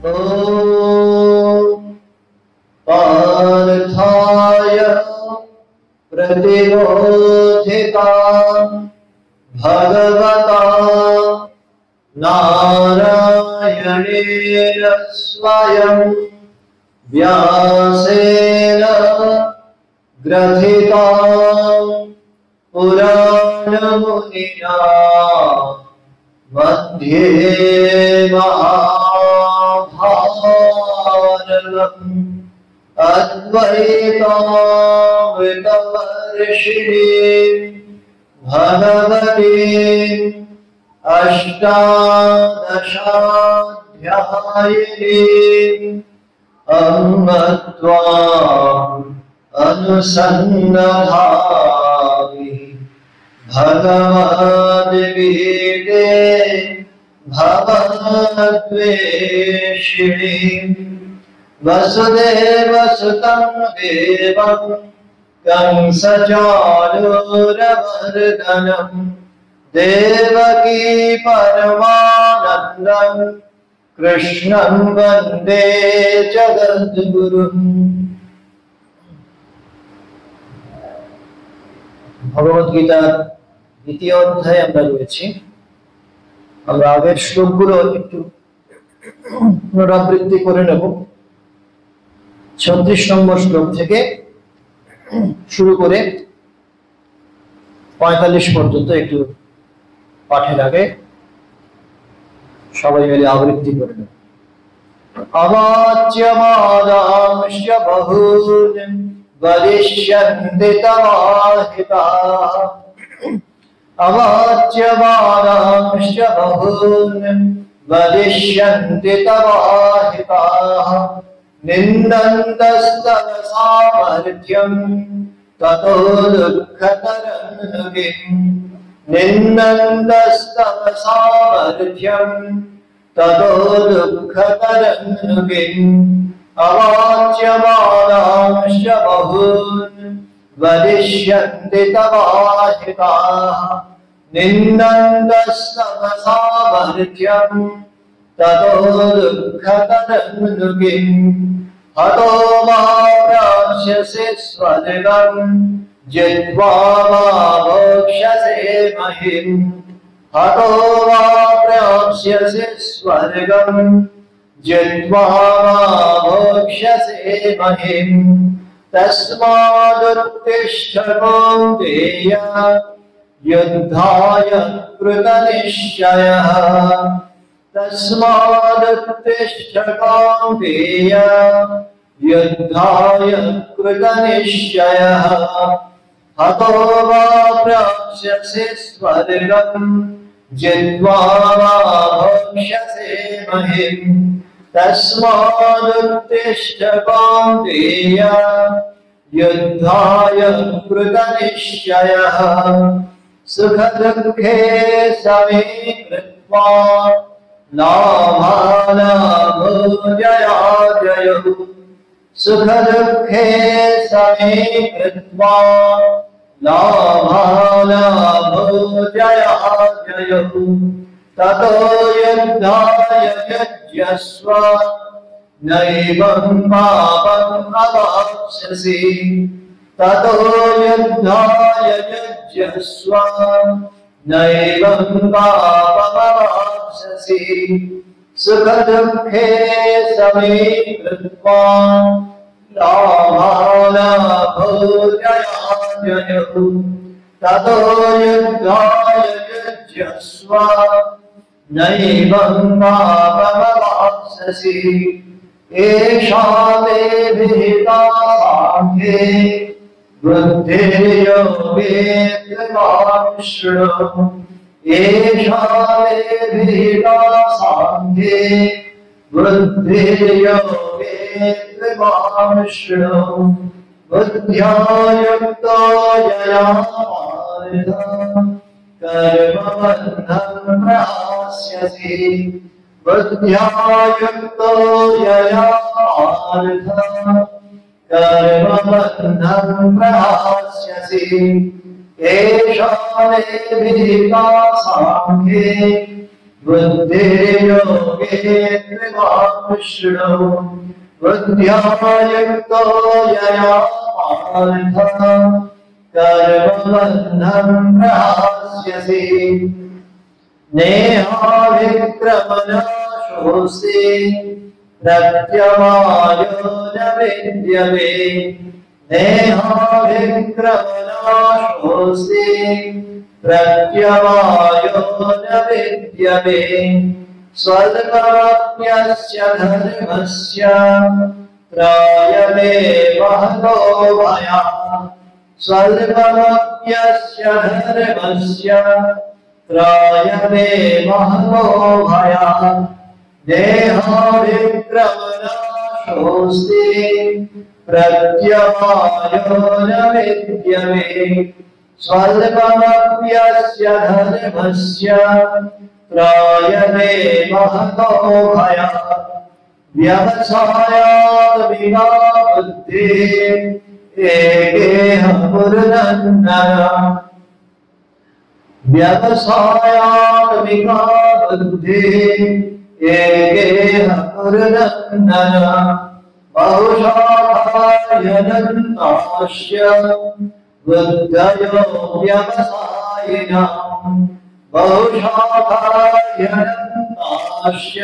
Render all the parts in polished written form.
ॐ पार्थाय प्रतिबोधिता भगवता नारायणेन स्वयं व्यासेन ग्रथिता पुराणमुनिना मध्ये महाभारतम् अद्वैतामृतवर्षिणीं भगवतीं अष्टादशाध्यायिनीं अम्ब त्वाम् अनुसन्नधामि भगवद्गीते भवद्वेषिणीं वसुदेवसुतं देवं कंसचाणूरमर्दनं देवकी परमानन्दं कृष्णं वन्दे जगद्गुरुम्। ভগবদ্গীতার দ্বিতীয় অধ্যায়ে আমরা রয়েছি। আমরা আগের শ্লোকগুলো একটু পুনরাবৃত্তি করে নেব। 36 নম্বর শ্লোক থেকে শুরু করে 45 পর্যন্ত একটু পাঠের আগে সবাই মিলে আবৃত্তি করে নেব। अवाच्यमानांश्च बहून् वदिष्यन्ति तवाहिताः अवाच्यमानांश्च बहून् वदिष्यन्ति तवाहिताः निन्दन्तस्तव सामर्थ्यं ततो दुःखतरं नु किम् निन्दन्तस्तव सामर्थ्यं ततो दुःखतरं नु किम् अवाच्यमानांश्च बहून् वदिष्यन्ति तवाहिताः निन्दन्तस्तव सामर्थ्यं ततो दुःखतरं नु किम् हतो मा प्राप्स्यसि स्वर्गं जित्वा मा भोक्ष्यसे महीम् हतो मा प्राप्स्यसि स्वर्गं जित्वा मा भोक्ष्यसे महीम् तस्मादुत्तिष्ठ कौन्तेय युद्धाय कृतनिश्चयः तस्मादुत्तिष्ठ कौन्तेय युद्धाय कृतनिश्चयः हतो वा प्राप्स्यसि स्वर्गं जित्वा वा भोक्ष्यसे महीम् तस्मादुत्तिष्ठ कौन्तेय युद्धाय कृतनिश्चयः सुखदुःखे समे कृत्वा लाभालाभो जयाजयौ सुखदुःखे समे कृत्वा लाभालाभो जयाजयौ ततो युद्धाय युज्यस्व नैवं पापम् अवाप्स्यसि ततो युद्धाय युज्यस्व नैवं पापम् अवाप्स्यसि सुखदुःखे समे कृत्वा लाभालाभो जयाजयौ ततो युद्धाय युज्यस्व नैवं पापमवाप्स्यसि एषा मे विहिता साङ्ख्ये बुद्धिर्योगे त्रिमां शृणु एषा मे विहिता साङ्ख्ये बुद्धिर्योगे त्रिमां शृणु बुद्ध्या युक्तो यया कर्मबन्धं प्रहास्यसि बुद्ध्या युक्तो यया कर्मबन्धं प्रहास्यसि एषा मे विहिता साङ्ख्ये बुद्धिर्योगेन्द्रियां शृणु बुद्ध्या युक्तो यया पार्थ कर्मबन्धं प्रहास्यसि नेहाभिक्रमनाशोऽसि प्रत्यवायो न विद्यते नेहाभिक्रमनाशोऽसि प्रत्यवायो न विद्यते स्वल्पमप्यस्य धर्मस्य त्रायते महतो भयात् स्वल्पमप्यस्य धर्मस्य त्रायते महतो भयात् देहाभिक्रमनाशोऽस्ति प्रत्यवायो न विद्यते स्वल्पमप्यस्य धर्मस्य त्रायते महतो भयात् व्यवसायात् विना बुद्धिः एकेह पुरुषन्नर व्यवसायात् विना बुद्धिः एकेह पुरुषन्नर बहुशाखायनन्तास्य बुद्धयो व्यवसायिनः बहुशाखायनन्तास्य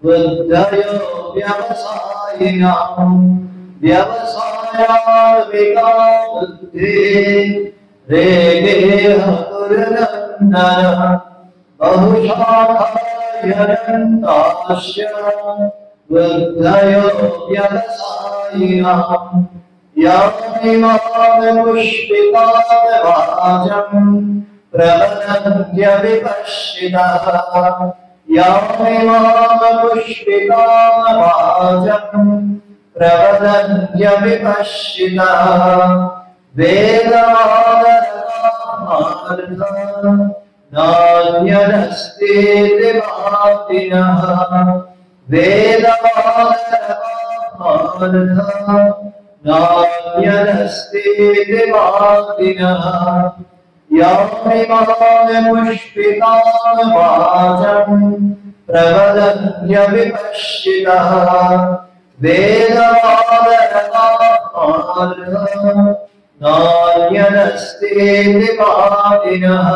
बुद्धयो व्यवसायिनः व्यवसायात् विना बुद्धिः एकेह पुरुषन्नर बहुशाखायनन्तास्य बुद्धयो व्यवसायिनः यामिमां पुष्पितां वाचं प्रवदन्त्य विपश्चितः यामिमां पुष्पितां वाचं प्रवदन्त्य विपश्चितः वेदार्थं नान्यदस्तीति भातिनः वेदार्थं नान्यदस्तीति भातिनः यामिमां पुष्पितां वाचं प्रवदन्त्य विपश्चितः वेदार्थं नान्यदस्तीति भातिनः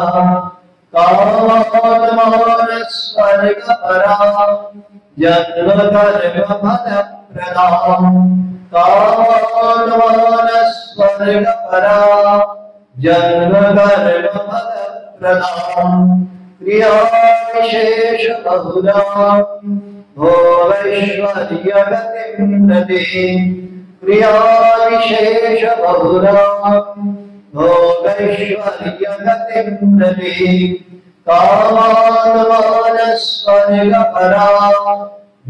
कामात्मानस्वर्गपरा जन्मकर्मफलप्रदाम् कामात्मानस्वर्गपरा जन्मकर्मफलप्रदाम् क्रियाविशेषबहुलाम् भोगैश्वर्यगतिं प्रति क्रियाविशेषबहुलाम् भोगैश्वर्यगतिं प्रति कामात्मानस्वर्गपरा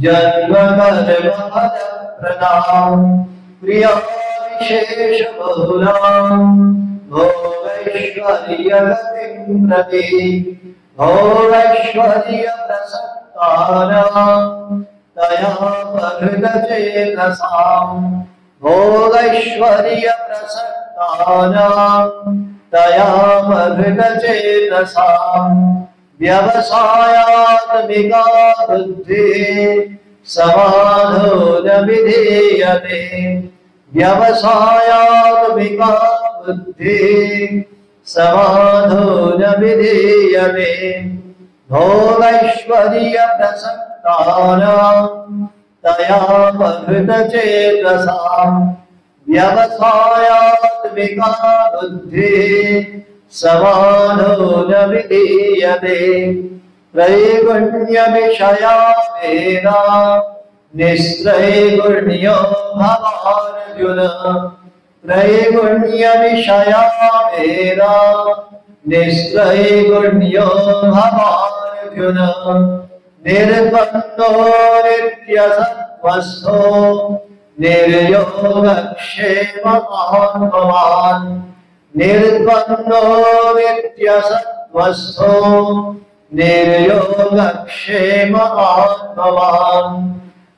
जन्मकर्मफलप्रदाम् क्रियाविशेषबहुलाम् भोगैश्वर्यगतिं प्रति भोगैश्वर्यप्रसक्तानां तयापहृतचेतसाम् भोगैश्वर्यप्रसक्तानां तयापहृतचेतसाम् व्यवसायात् विना बुद्धिः समाधो न विधीयते व्यवसायात् विना बुद्धिः समाधो न विधीयते भोगैश्वर्यप्रसक्तानां तयापहृतचेतसाम् व्यवसायात् विना बुद्धिः समाधो न विधीयते त्रैगुण्यविषया वेदा निस्त्रैगुण्यो भवार्जुन त्रैगुण्यविषया वेदा निस्त्रैगुण्यो भवार्जुन निर्द्वन्द्वो नित्यसत्त्वस्थो निर्योगक्षेमवान् भवान् निर्द्वन्द्वो नित्यसत्त्वस्थो निर्योगक्षेमवान् भवान्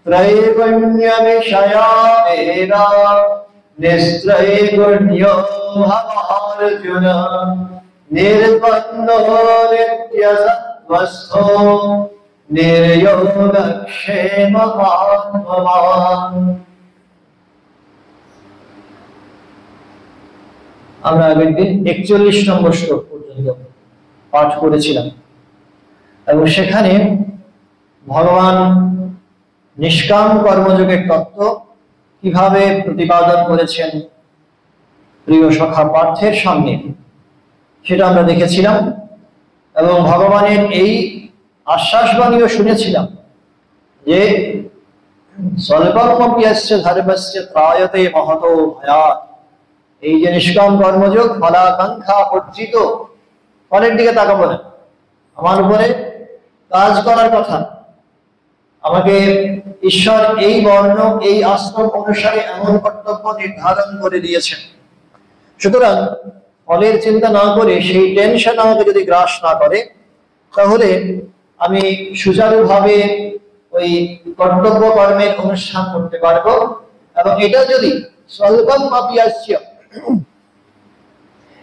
त्रैगुण्यविषया वेदा निस्त्रैगुण्यो भवार्जुन निर्द्वन्द्वो नित्यसत्त्वस्थो সত্ত্বস্থো নির্যোগক্ষেম আত্মবান। আমরা আগের দিন 41 নম্বর শ্লোক পর্যন্ত পাঠ করেছিলাম এবং সেখানে ভগবান নিষ্কাম কর্মযোগের তত্ত্ব কিভাবে প্রতিপাদন করেছেন প্রিয় সখা পার্থের সামনে সেটা আমরা দেখেছিলাম এবং ভগবানের এই আশ্বাসবাণীও শুনেছিলাম যে স্বল্পমপি অস্য ধর্মস্য ত্রায়তে মহতো ভয়াৎ। এই যে নিষ্কাম কর্মযোগ ফলাকাঙ্ক্ষা বর্জিত, ফলের দিকে তাকাবো না, আমার উপরে কাজ করার কথা, আমাকে ঈশ্বর এই বর্ণ এই আশ্রম অনুসারে এমন কর্তব্য নির্ধারণ করে দিয়েছেন। সুতরাং ফলের চিন্তা না করে সেই টেনশন আমাকে যদি গ্রাস না করে তাহলে আমি সুচারুভাবে ওই কর্তব্য কর্মের অনুষ্ঠান করতে পারবো। এবং এটা যদি স্বল্পম আপি আসছে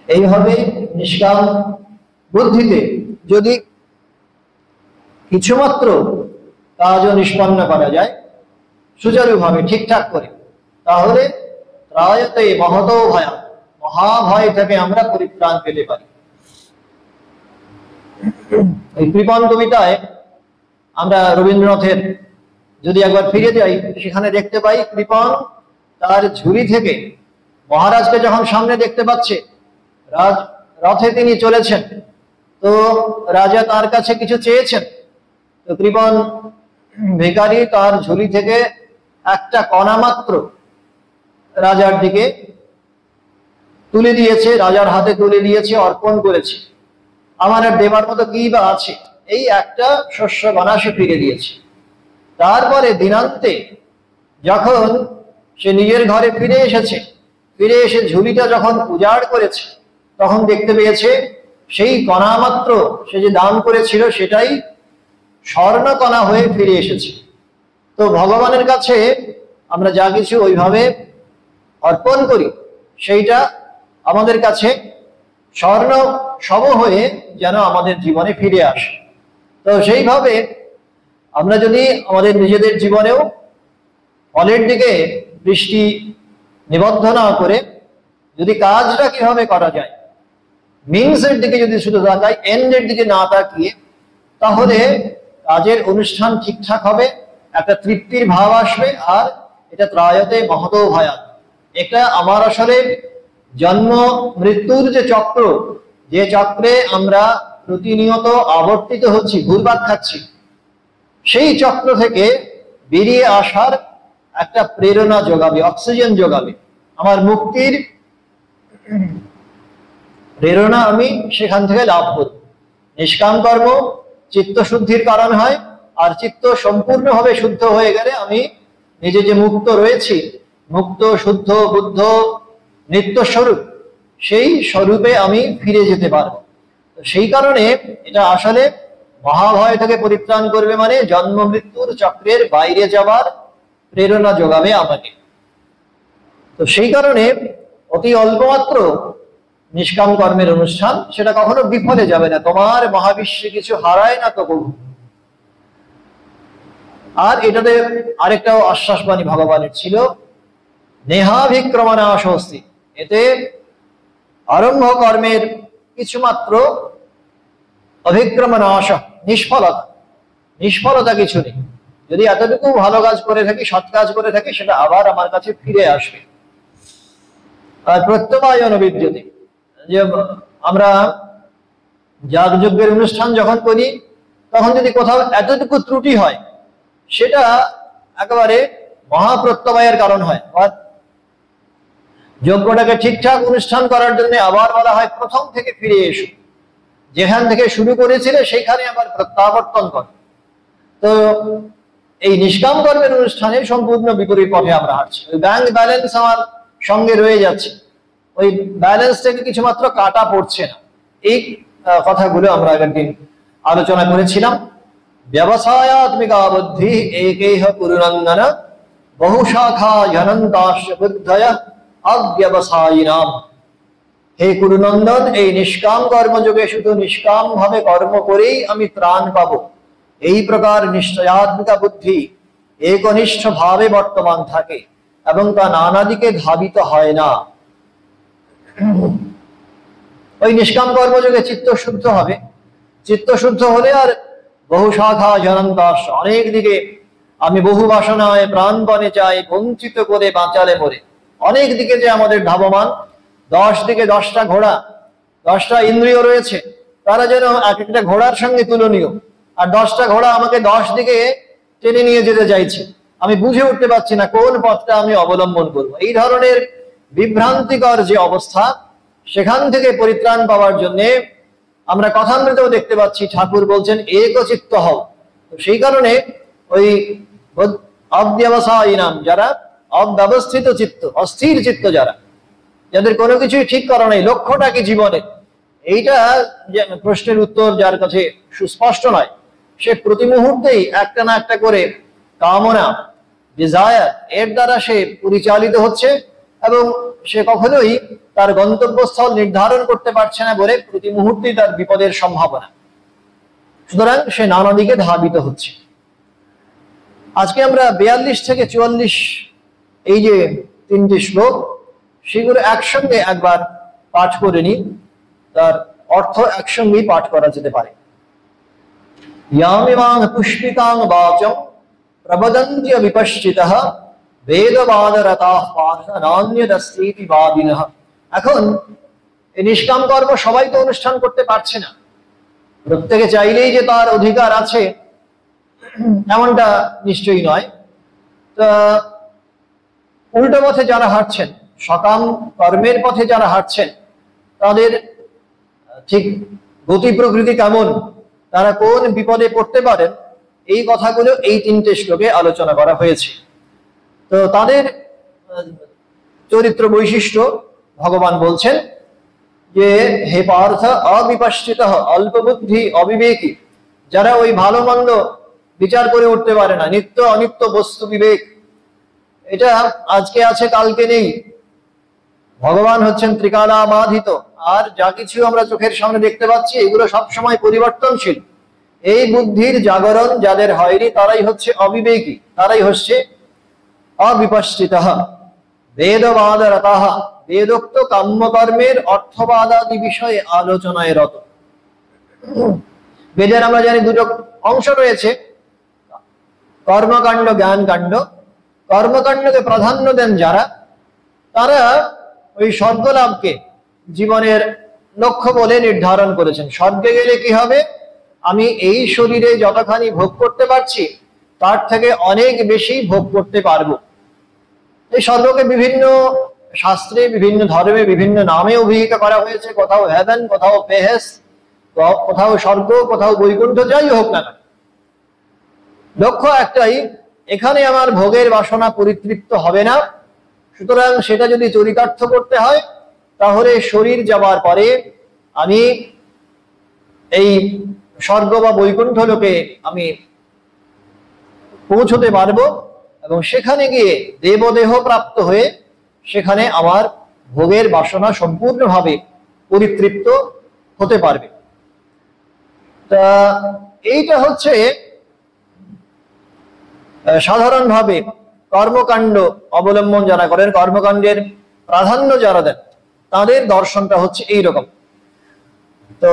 এইভাবে নিষ্কাম বুদ্ধিতে যদি কিছুমাত্র কাজও নিষ্পন্ন করা যায় সুচারুভাবে ঠিকঠাক করে, তাহলে ত্রায়তে মহতো ভয়া, মহাভয় থেকে আমরা পরিত্রাণ পেতে পারি। এই কৃপণ কবিতায় আমরা রবীন্দ্রনাথের যদি একবার ফিরে যাই সেখানে দেখতে পাই কৃপণ তার ঝুলি থেকে মহারাজকে যখন সামনে দেখতে পাচ্ছে, রথে তিনি চলেছেন, তো রাজা তার কাছে কিছু চেয়েছেন, তো কৃপণ ভিখারি তার ঝুলি থেকে একটা কণা মাত্র রাজার দিকে তুলে দিয়েছে, রাজার হাতে তুলে দিয়েছে, অর্পণ করেছে। আমার আর দেবার মতো কি বা আছে, এই একটা শস্য কণা সে ফিরে দিয়েছে। তারপরে দিনান্তে যখন সে নিজের ঘরে ফিরে এসেছে, ফিরে এসে ঝুলিটা যখন উজাড় করেছে, তখন দেখতে পেয়েছে সেই কণা মাত্র সে যে দান করেছিল সেটাই স্বর্ণ কণা হয়ে ফিরে এসেছে। তো ভগবানের কাছে আমরা যা কিছু ওইভাবে অর্পণ করি সেইটা আমাদের কাছে স্বর্ণ সম হয়ে যেন আমাদের জীবনে ফিরে আসে। তো সেইভাবে আমরা যদি আমাদের নিজেদের জীবনেও ফলের দিকে দৃষ্টি নিবদ্ধ না করে যদি কাজটা কিভাবে করা যায়, মিনসের দিকে যদি শুধু তাকাই, এন্ডের দিকে না তাকিয়ে, তাহলে কাজের অনুষ্ঠান ঠিকঠাক হবে, একটা তৃপ্তির ভাব আসবে। আর এটা ত্রায়তে মহতো ভয়াৎ, এটা আমার আসলে জন্ম মৃত্যুর যে চক্র, যে চক্রে আমরা প্রতিনিয়ত আবর্তিত হচ্ছি, ঘুরপাক খাচ্ছি, সেই চক্র থেকে বেরিয়ে আসার একটা প্রেরণা যোগাবে, অক্সিজেন যোগাবে। আমার মুক্তির প্রেরণা আমি সেখান থেকে লাভ করব। নিষ্কাম কর্ম চিত্ত শুদ্ধির কারণ হয়, আর চিত্ত সম্পূর্ণভাবে শুদ্ধ হয়ে গেলে আমি নিজে যে মুক্ত রয়েছি, মুক্ত শুদ্ধ বুদ্ধ নিত্য স্বরূপ, সেই স্বরূপে আমি ফিরে যেতে পারবো। সেই কারণে এটা আসলে মহাভয় থেকে পরিত্রাণ করবে, মানে জন্ম মৃত্যুর চক্রের বাইরে যাবার প্রেরণা যোগাবে আমাকে। তো সেই কারণে অতি অল্প মাত্র নিষ্কাম কর্মের অনুষ্ঠান সেটা কখনো বিফলে যাবে না, তোমার মহাবিশ্বে কিছু হারায় না তো কবু। আর এটাতে আরেকটাও আশ্বাসবাণী ভগবানের ছিল, নেহাভিক্রমণা স্বস্তি, এতে আরম্ভ কর্মের কিছুমাত্র অভিক্রমণ আশা, নিষ্ফলতা কিছু নেই। যদি এতটুকু ভালো কাজ করে থাকি, সৎ কাজ করে থাকি, সেটা আবার আমার কাছে ফিরে আসবে। আর প্রত্যবায়ন বিদ্যতে, যে আমরা যাগযজ্ঞের অনুষ্ঠান যখন করি তখন যদি কোথাও এতটুকু ত্রুটি হয় সেটা একেবারে মহাপ্রত্যবায়ের কারণ হয়। যজ্ঞটাকে ঠিকঠাক অনুষ্ঠান করার জন্য আবার বলা হয় প্রথম থেকে ফিরে এসো, যেখান থেকে শুরু করেছিলে সেইখানে আবার প্রত্যাবর্তন কর। তো এই নিষ্কাম কর্মের অনুষ্ঠানে সম্পূর্ণ বিপরীত পথে আমরা হাঁটছি। ওই ব্যাংক ব্যালেন্স আমার সঙ্গে রয়ে যাচ্ছে, ওই ব্যালেন্স থেকে কিছুমাত্র কাটা পড়ছে না। এই কথাগুলো আমরা আগের দিন আলোচনা করেছিলাম। ব্যবসায়াত্মিকা বুদ্ধি একেহ পুরুরঙ্গন বহু শাখা জনন্তাশ বুদ্ধয় অব্যবসায়িনাম। হে কুরুনন্দন, এই নিষ্কাম কর্মযোগে শুধু নিষ্কাম ভাবে কর্ম করেই আমি ত্রাণ পাবো, এই প্রকার নিশ্চয়াত্মিকা বুদ্ধি একনিষ্ঠ ভাবে বর্তমান থাকে এবং তা নানা দিকে ধাবিত হয় না। ওই নিষ্কাম কর্মযোগে চিত্ত শুদ্ধ হবে। চিত্ত শুদ্ধ হলে আর বহু শাখা জনন্তাস, অনেক দিকে আমি বহু বাসনায় প্রাণপণে চাই, বঞ্চিত করে বাঁচালে মরে। অনেক দিকে যে আমাদের ধাবমান, 10 দিকে 10টা ঘোড়া, 10টা ইন্দ্রিয় রয়েছে, তারা যেন এক একটা ঘোড়ার সঙ্গে তুলনীয়। আর 10টা ঘোড়া আমাকে 10 দিকে টেনে নিয়ে যেতে চাইছে, আমি বুঝে উঠতে পারছি না কোন পথটা আমি অবলম্বন করব। এই ধরনের বিভ্রান্তিকর যে অবস্থা, সেখান থেকে পরিত্রাণ পাওয়ার জন্য আমরা কথামৃতেও দেখতে পাচ্ছি ঠাকুর বলছেন একচিত্ত হও। তো সেই কারণে ওই অব্যবসায়ী নাম, যারা অব্যবস্থিত চিত্ত, অস্থির চিত্ত, যাদের কোনো কিছুই ঠিক করা নেই, লক্ষ্যটা কি জীবনে, এইটা প্রশ্নের উত্তর যার কাছে সুস্পষ্ট নয়, সে প্রতি মুহূর্তেই একটা না একটা করে কামনা, ডিজায়ার, এর দ্বারা সে পরিচালিত হচ্ছে এবং সে কখনোই তার গন্তব্যস্থল নির্ধারণ করতে পারছে না বলে প্রতি মুহূর্তেই তার বিপদের সম্ভাবনা। সুতরাং সে নানা দিকে ধাবিত হচ্ছে। আজকে আমরা 42 থেকে 44 এই যে 3টি শ্লোক, সেগুলো একসঙ্গে একবার পাঠ করে নিই, তার অর্থ একসঙ্গেই পাঠ করা যেতে পারে। ইয়ামিমাং পুষ্পিতাং বাচম প্রবদন্ত্য বিপশ্চিতঃ বেদবাদরতাঃ পার্থ নান্যদস্তীতি বাদিনঃ। এখন এই নিষ্কাম কর্ম সবাই তো অনুষ্ঠান করতে পারছে না, প্রত্যেকে চাইলেই যে তার অধিকার আছে এমনটা নিশ্চয়ই নয়। তা উল্টো পথে যারা হাঁটছেন, সকাম কর্মের পথে যারা হাঁটছেন, তাদের ঠিক গতি প্রকৃতি কেমন, তারা কোন বিপদে পড়তে পারেন, এই কথাগুলো এই 3টে শ্লোকে আলোচনা করা হয়েছে। তো তাদের চরিত্র বৈশিষ্ট্য ভগবান বলছেন যে হে পার্থ, অবিপশ্চিত, অল্প বুদ্ধি, অবিবেকী, যারা ওই ভালো মন্দ বিচার করে উঠতে পারে না, নিত্য অনিত্য বস্তু বিবেক, এটা আজকে আছে কালকে নেই। ভগবান হচ্ছেন ত্রিকালাবাধিত, আর যা কিছু আমরা চোখের সামনে দেখতে পাচ্ছি এগুলো সবসময় পরিবর্তনশীল। এই বুদ্ধির জাগরণ যাদের হয়নি তারাই হচ্ছে অবিবেকী, তারাই হচ্ছে অবিপশ্চিত। বেদবাদরতাঃ, বেদোক্ত কাম্যকর্মের অর্থবাদাদি বিষয়ে আলোচনায় রত। বেদের আমরা জানি দুটো অংশ রয়েছে, কর্মকাণ্ড, জ্ঞানকাণ্ড। কর্মকাণ্ডকে প্রাধান্য দেন যারা, তারা ওই স্বর্গলাভকে জীবনের লক্ষ্য বলে নির্ধারণ করেছেন। স্বর্গে গেলে কি হবে, আমি এই শরীরে যতখানি ভোগ করতে পারছি তার থেকে অনেক বেশি ভোগ করতে পারবো। এই স্বর্গকে বিভিন্ন শাস্ত্রে, বিভিন্ন ধর্মে, বিভিন্ন নামে অভিহিত করা হয়েছে। কোথাও হেভেন, কোথাও পেহেস, কোথাও স্বর্গ, কোথাও বৈকুণ্ঠ, যাই হোক না কেন, লক্ষ্য একটাই, এখানে আমার ভোগের বাসনা পরিতৃপ্ত হবে না। সুতরাং সেটা যদি চরিতার্থ করতে হয়, তাহলে শরীর যাবার পরে আমি এই স্বর্গ বা বৈকুণ্ঠ লোকে আমি পৌঁছতে পারবো এবং সেখানে গিয়ে দেবদেহ প্রাপ্ত হয়ে সেখানে আমার ভোগের বাসনা সম্পূর্ণভাবে পরিতৃপ্ত হতে পারবে। তা এইটা হচ্ছে সাধারণভাবে কর্মকাণ্ড অবলম্বন যারা করেন, কর্মকাণ্ডের প্রাধান্য যারা দেন, তাদের দর্শনটা হচ্ছে এইরকম। তো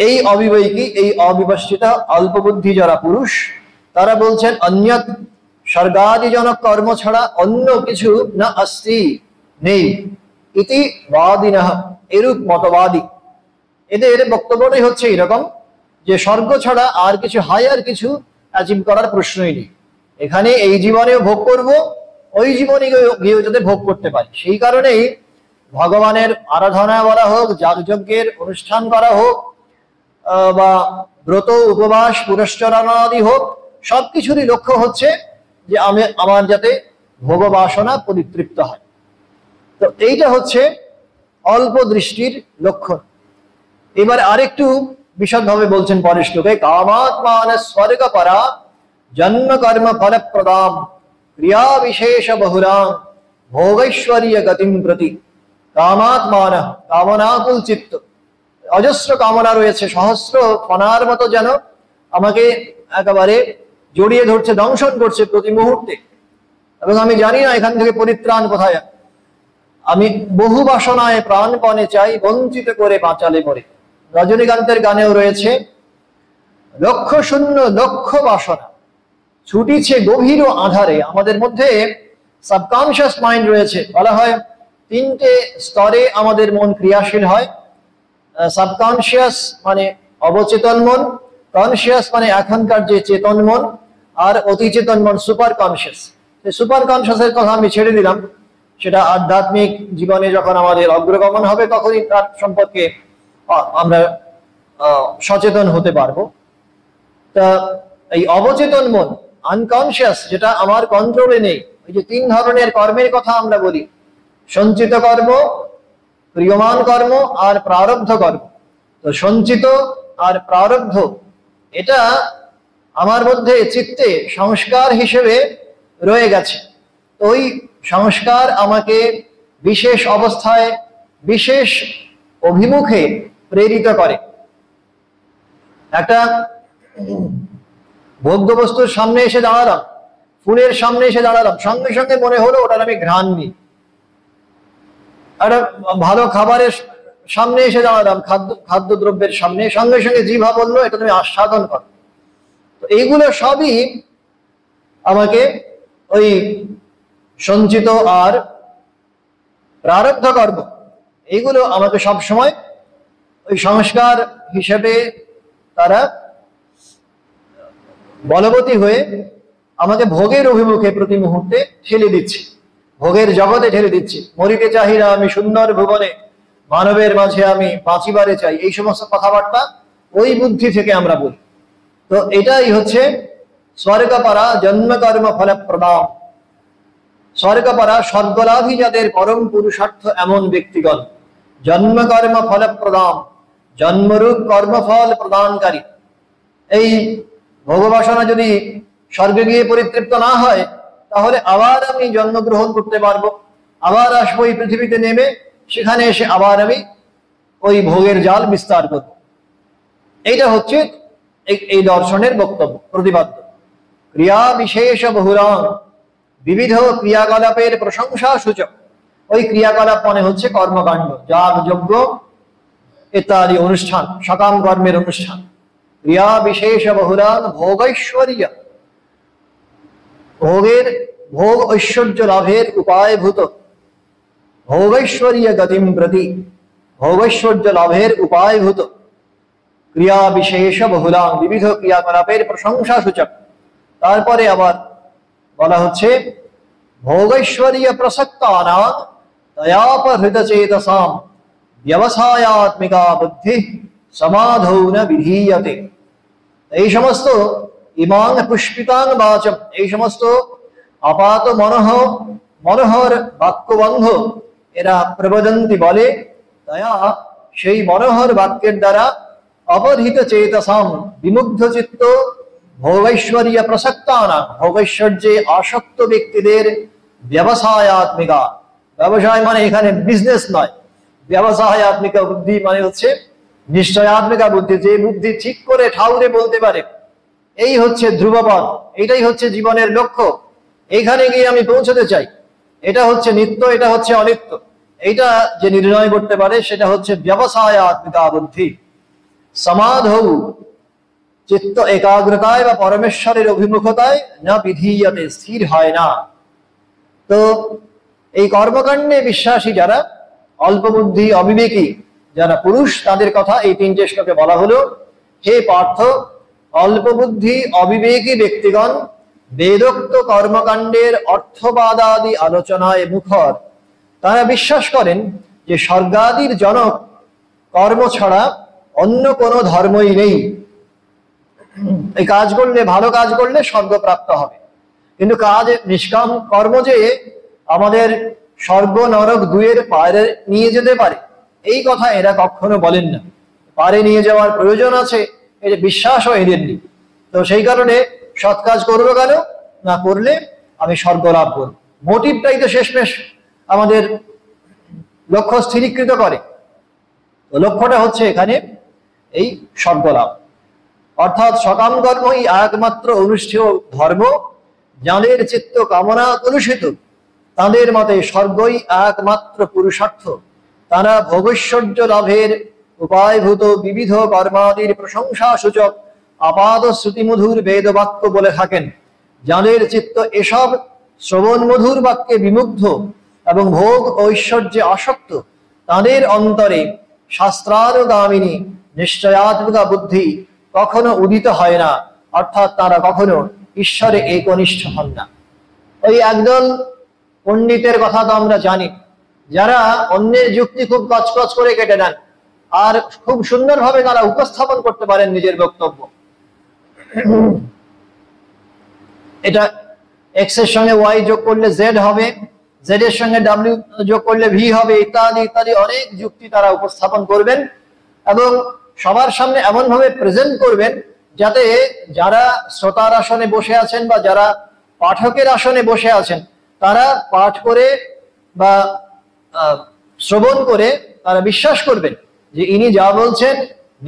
এই অবিবেকী, এই অবিপশ্চিত, অল্প বুদ্ধি যারা পুরুষ, তারা বলছেন অন্যত স্বর্গাদিজনক কর্ম ছাড়া অন্য কিছু না অস্তি, নেই। ইতি বাদিনঃ, এরূপ মতবাদী। এদের বক্তব্যটাই হচ্ছে এরকম যে স্বর্গ ছাড়া আর কিছু হায়ার কিছু অ্যাচিভ করার প্রশ্নই নেই। এখানে এই জীবনেও ভোগ করব, ওই জীবনে গিয়েও যাতে ভোগ করতে পারি। সেই কারণেই ভগবানের আরাধনা বলা হোক, যাগযজ্ঞের অনুষ্ঠান করা হোক, বা ব্রত উপবাস পুরস্কারাদি হোক, সবকিছুরই লক্ষ্য হচ্ছে যে আমার যাতে ভোগ বাসনা পরিতৃপ্ত হয়। তো এইটা হচ্ছে অল্প দৃষ্টির লক্ষণ। এবার আরেকটু বিশদভাবে বলছেন পরের শ্লোকে, কামাত্মান স্বর্গ পরা জন্ম কর্ম ফলপ্রদাম ক্রিয়া বিশেষ বহুরাম ভোগৈশ্বর্য গতিম প্রতি। কামাত্মানঃ, কামনাকুল চিত্ত, অজস্র কামনা রয়েছে, সহস্র ফনার মতো যেন আমাকে একেবারে জড়িয়ে ধরছে, দংশন করছে প্রতি মুহূর্তে, এবং আমি জানি না এখান থেকে পরিত্রাণ কোথায়। আমি বহু বাসনায় প্রাণপণে চাই, বঞ্চিত করে বাঁচালে মরে। রজনীকান্তের গানেও রয়েছে, লক্ষ শূন্য লক্ষ বাসনা ছুটিছে গভীর আধারে। আমাদের মধ্যে সাবকনশিয়াস মাইন্ড রয়েছে, বলা হয় তিনটে স্তরে আমাদের মন ক্রিয়াশীল হয়। সাবকনশিয়াস মানে অবচেতন মন, কনশিয়াস মানে এখনকার যে চেতন মন, আর অতিচেতন মন সুপার কনশিয়াস। সুপার কনশিয়াসের কথা আমি ছেড়ে দিলাম, সেটা আধ্যাত্মিক জীবনে যখন আমাদের অগ্রগমন হবে তখনই তার সম্পর্কে আমরা সচেতন হতে পারবো। তা এই অবচেতন মন, আনকনশিয়াস, যেটা আমার কন্ট্রোলে নেই, এই যে তিন ধরনের কর্মের কথা আমরা বলি, সঞ্চিত কর্ম, ক্রিয়মান কর্ম আর প্রারব্ধ কর্ম। তো সঞ্চিত আর প্রারব্ধ এটা আমার মধ্যে চিত্তে সংস্কার হিসেবে রয়ে গেছে। ওই সংস্কার আমাকে বিশেষ অবস্থায় বিশেষ অভিমুখে প্রেরিত করে। একটা ভোগ্য বস্তুর সামনে এসে দাঁড়ালাম, ফুলের সামনে এসে দাঁড়ালাম, সঙ্গে সঙ্গে মনে হলো ওটার আমি ঘ্রাণ নিই। একটা ভালো খাবারের সামনে এসে দাঁড়ালাম, খাদ্যদ্রব্যের সামনে, সঙ্গে সঙ্গে জিহ্বা বললো এটা তুমি আস্বাদন করো। তো এইগুলো সবই আমাকে ওই সঞ্চিত আর প্রারব্ধ কর্ম, এইগুলো আমাকে সবসময় ওই সংস্কার হিসেবে তারা বলবতী হয়ে আমাকে ভোগের অভিমুখে প্রতি মুহূর্তে ঠেলে দিচ্ছে, ভোগের জগতে ঠেলে দিচ্ছে। মরিতে চাহিরা আমি সুন্দর ভুবনে, মানবের মাঝে আমি বাঁচিবারে চাই, এই সমস্ত কথাবার্তা ওই বুদ্ধি থেকে আমরা বলি। তো এটাই হচ্ছে স্বর্গপারা জন্মকর্ম ফলপ্রদাম। স্বর্গপারা, স্বর্গলাভী যাদের পরম পুরুষার্থ এমন ব্যক্তিগণ, জন্মকর্ম ফলপ্রদাম, জন্মরূপ কর্মফল প্রদানকারী। এই ভোগবাসনা যদি স্বর্গে গিয়ে পরিতৃপ্ত না হয়, তাহলে আবার আমি জন্মগ্রহণ করতে পারবো, আবার আসবো এই পৃথিবীতে নেমে, সেখানে এসে আবার আমি ওই ভোগের জাল বিস্তার করব। এইটা হচ্ছে এই দর্শনের বক্তব্য, প্রতিপাদ্য। ক্রিয়া বিশেষ বহুরাং, বিবিধ ক্রিয়াকলাপের প্রশংসা সূচক। ওই ক্রিয়াকলাপ মানে হচ্ছে কর্মকাণ্ড, যাগ যজ্ঞ ইত্যাদি অনুষ্ঠান, সকাম কর্মের অনুষ্ঠান। ক্রিয়া বিশেষ বহুরাং ভোগৈশ্বর্য, ভোগ ঐশ্বর্য লাভের উপায়ভূত। ভোগৈশ্বর্য গতিম প্রতি, ভোগৈশ্বর্য লাভের উপায়ভূত। ক্রিয়া বিশেষ বহুলাং, বিবিধ ক্রিয়াকলাপের প্রশংসা সূচক। তারপরে আবার বলা হচ্ছে ভোগৈশ্বর্য প্রসক্তানাং দয়াপহৃত চেতসাম ব্যবসায়াত্মিকা বুদ্ধি সমাধৌ ন বিধীয়তে। এই সমস্ত ইমাং পুষ্পিতাং বাচম, এই সমস্ত আপাত মনোহর বাক্যবন্ধ এরা প্রবদন্তি বলে, দয়া সেই মনোহর বাক্যের দ্বারা অপহৃত চেতসাম, বিমুগ্ধ চিত্ত, ভোগৈশ্বর্য প্রসক্তানা, ভোগৈশ্বর্যে আসক্ত ব্যক্তিদের ব্যবসায়াত্মিকা। ব্যবসায় মানে এখানে বিজনেস নয়, ব্যবসায়াত্মিকা বুদ্ধি মানে হচ্ছে নিশ্চয়াত্মিকা বুদ্ধি, যে বুদ্ধি ঠিক করে ঠাউরে বলতে পারে এই হচ্ছে ধ্রুবপদ, এটাই হচ্ছে জীবনের লক্ষ্য, এইখানে গিয়ে আমি পৌঁছতে চাই, এটা হচ্ছে নিত্য, এটা হচ্ছে অনিত্য, এইটা যে নির্ণয় করতে পারে সেটা হচ্ছে ব্যবসায়াত্মিকা বুদ্ধি। সমাধৌ, চিত্ত একাগ্রতায় বা পরমেশ্বরের অভিমুখতায় না বিধীয়তে, স্থির হয় না। তো এই কর্মকাণ্ডে বিশ্বাসী যারা, অল্প বুদ্ধি অবিবেকী যারা পুরুষ, তাদের কথা এই তিনটে শ্লোকে বলা হলো। হে পার্থ, অল্প বুদ্ধি অবিবেকী ব্যক্তিগণ বেদোক্ত কর্মকাণ্ডের অর্থবাদাদি আলোচনায় মুখর। তারা বিশ্বাস করেন যে স্বর্গাদির জনক কর্ম ছাড়া অন্য কোনো ধর্মই নেই। এই কাজ করলে, ভালো কাজ করলে স্বর্গ প্রাপ্ত হবে, কিন্তু কাজ নিষ্কাম কর্ম যে আমাদের স্বর্গ নরক দুয়ের পারে নিয়ে যেতে পারে, এই কথা এরা কখনো বলেন না। পারে নিয়ে যাওয়ার প্রয়োজন আছে, এর বিশ্বাসও এদের নেই। তো সেই কারণে সৎ কাজ করবো কেন, না করলে আমি স্বর্গ লাভ করব, মোটিভটাই তো শেষমেশ আমাদের লক্ষ্য স্থিরীকৃত করে। তো লক্ষ্যটা হচ্ছে এখানে এই স্বর্গলাভ, অর্থাৎ সকাম কর্মই একমাত্র অনুষ্ঠেয় ধর্ম। যাদের চিত্ত কামনা কলুষিত, তাদের মতে স্বর্গই একমাত্র পুরুষার্থ। তারা ভোগৈশ্বর্য লাভের উপায়ভূত বিবিধ কর্মাদির প্রশংসা সূচক আপাদ শ্রুতিমধুর বেদবাক্য বলে থাকেন। যাদের চিত্ত এসব শ্রবণ মধুর বাক্যে বিমুগ্ধ এবং ভোগ ঐশ্বর্যে আসক্ত, তাদের অন্তরে শাস্ত্রানুগামিনী নিশ্চয়াত্মিকা বুদ্ধি কখনো উদিত হয় না, অর্থাৎ তারা কখনো ঈশ্বরে একনিষ্ঠ হন না। ওই একদল পণ্ডিতের কথা তো আমরা জানি, যারা অন্যের যুক্তি খুব কচকচ করে কেটে নেন আর খুব সুন্দরভাবে তারা উপস্থাপন করতে পারেন নিজের বক্তব্য। এটা এক্স এর সঙ্গে ওয়াই যোগ করলে জেড হবে, জেড এর সঙ্গে ডাব্লিউ যোগ করলে ভি হবে, ইত্যাদি ইত্যাদি অনেক যুক্তি তারা উপস্থাপন করবেন এবং সবার সামনে এমন ভাবে প্রেজেন্ট করবেন যাতে যারা শ্রোতার আসনে বসে আছেন বা যারা পাঠকের আসনে বসে আছেন, তারা পাঠ করে বা শ্রবণ করে তারা বিশ্বাস করবেন যে ইনি যা বলছেন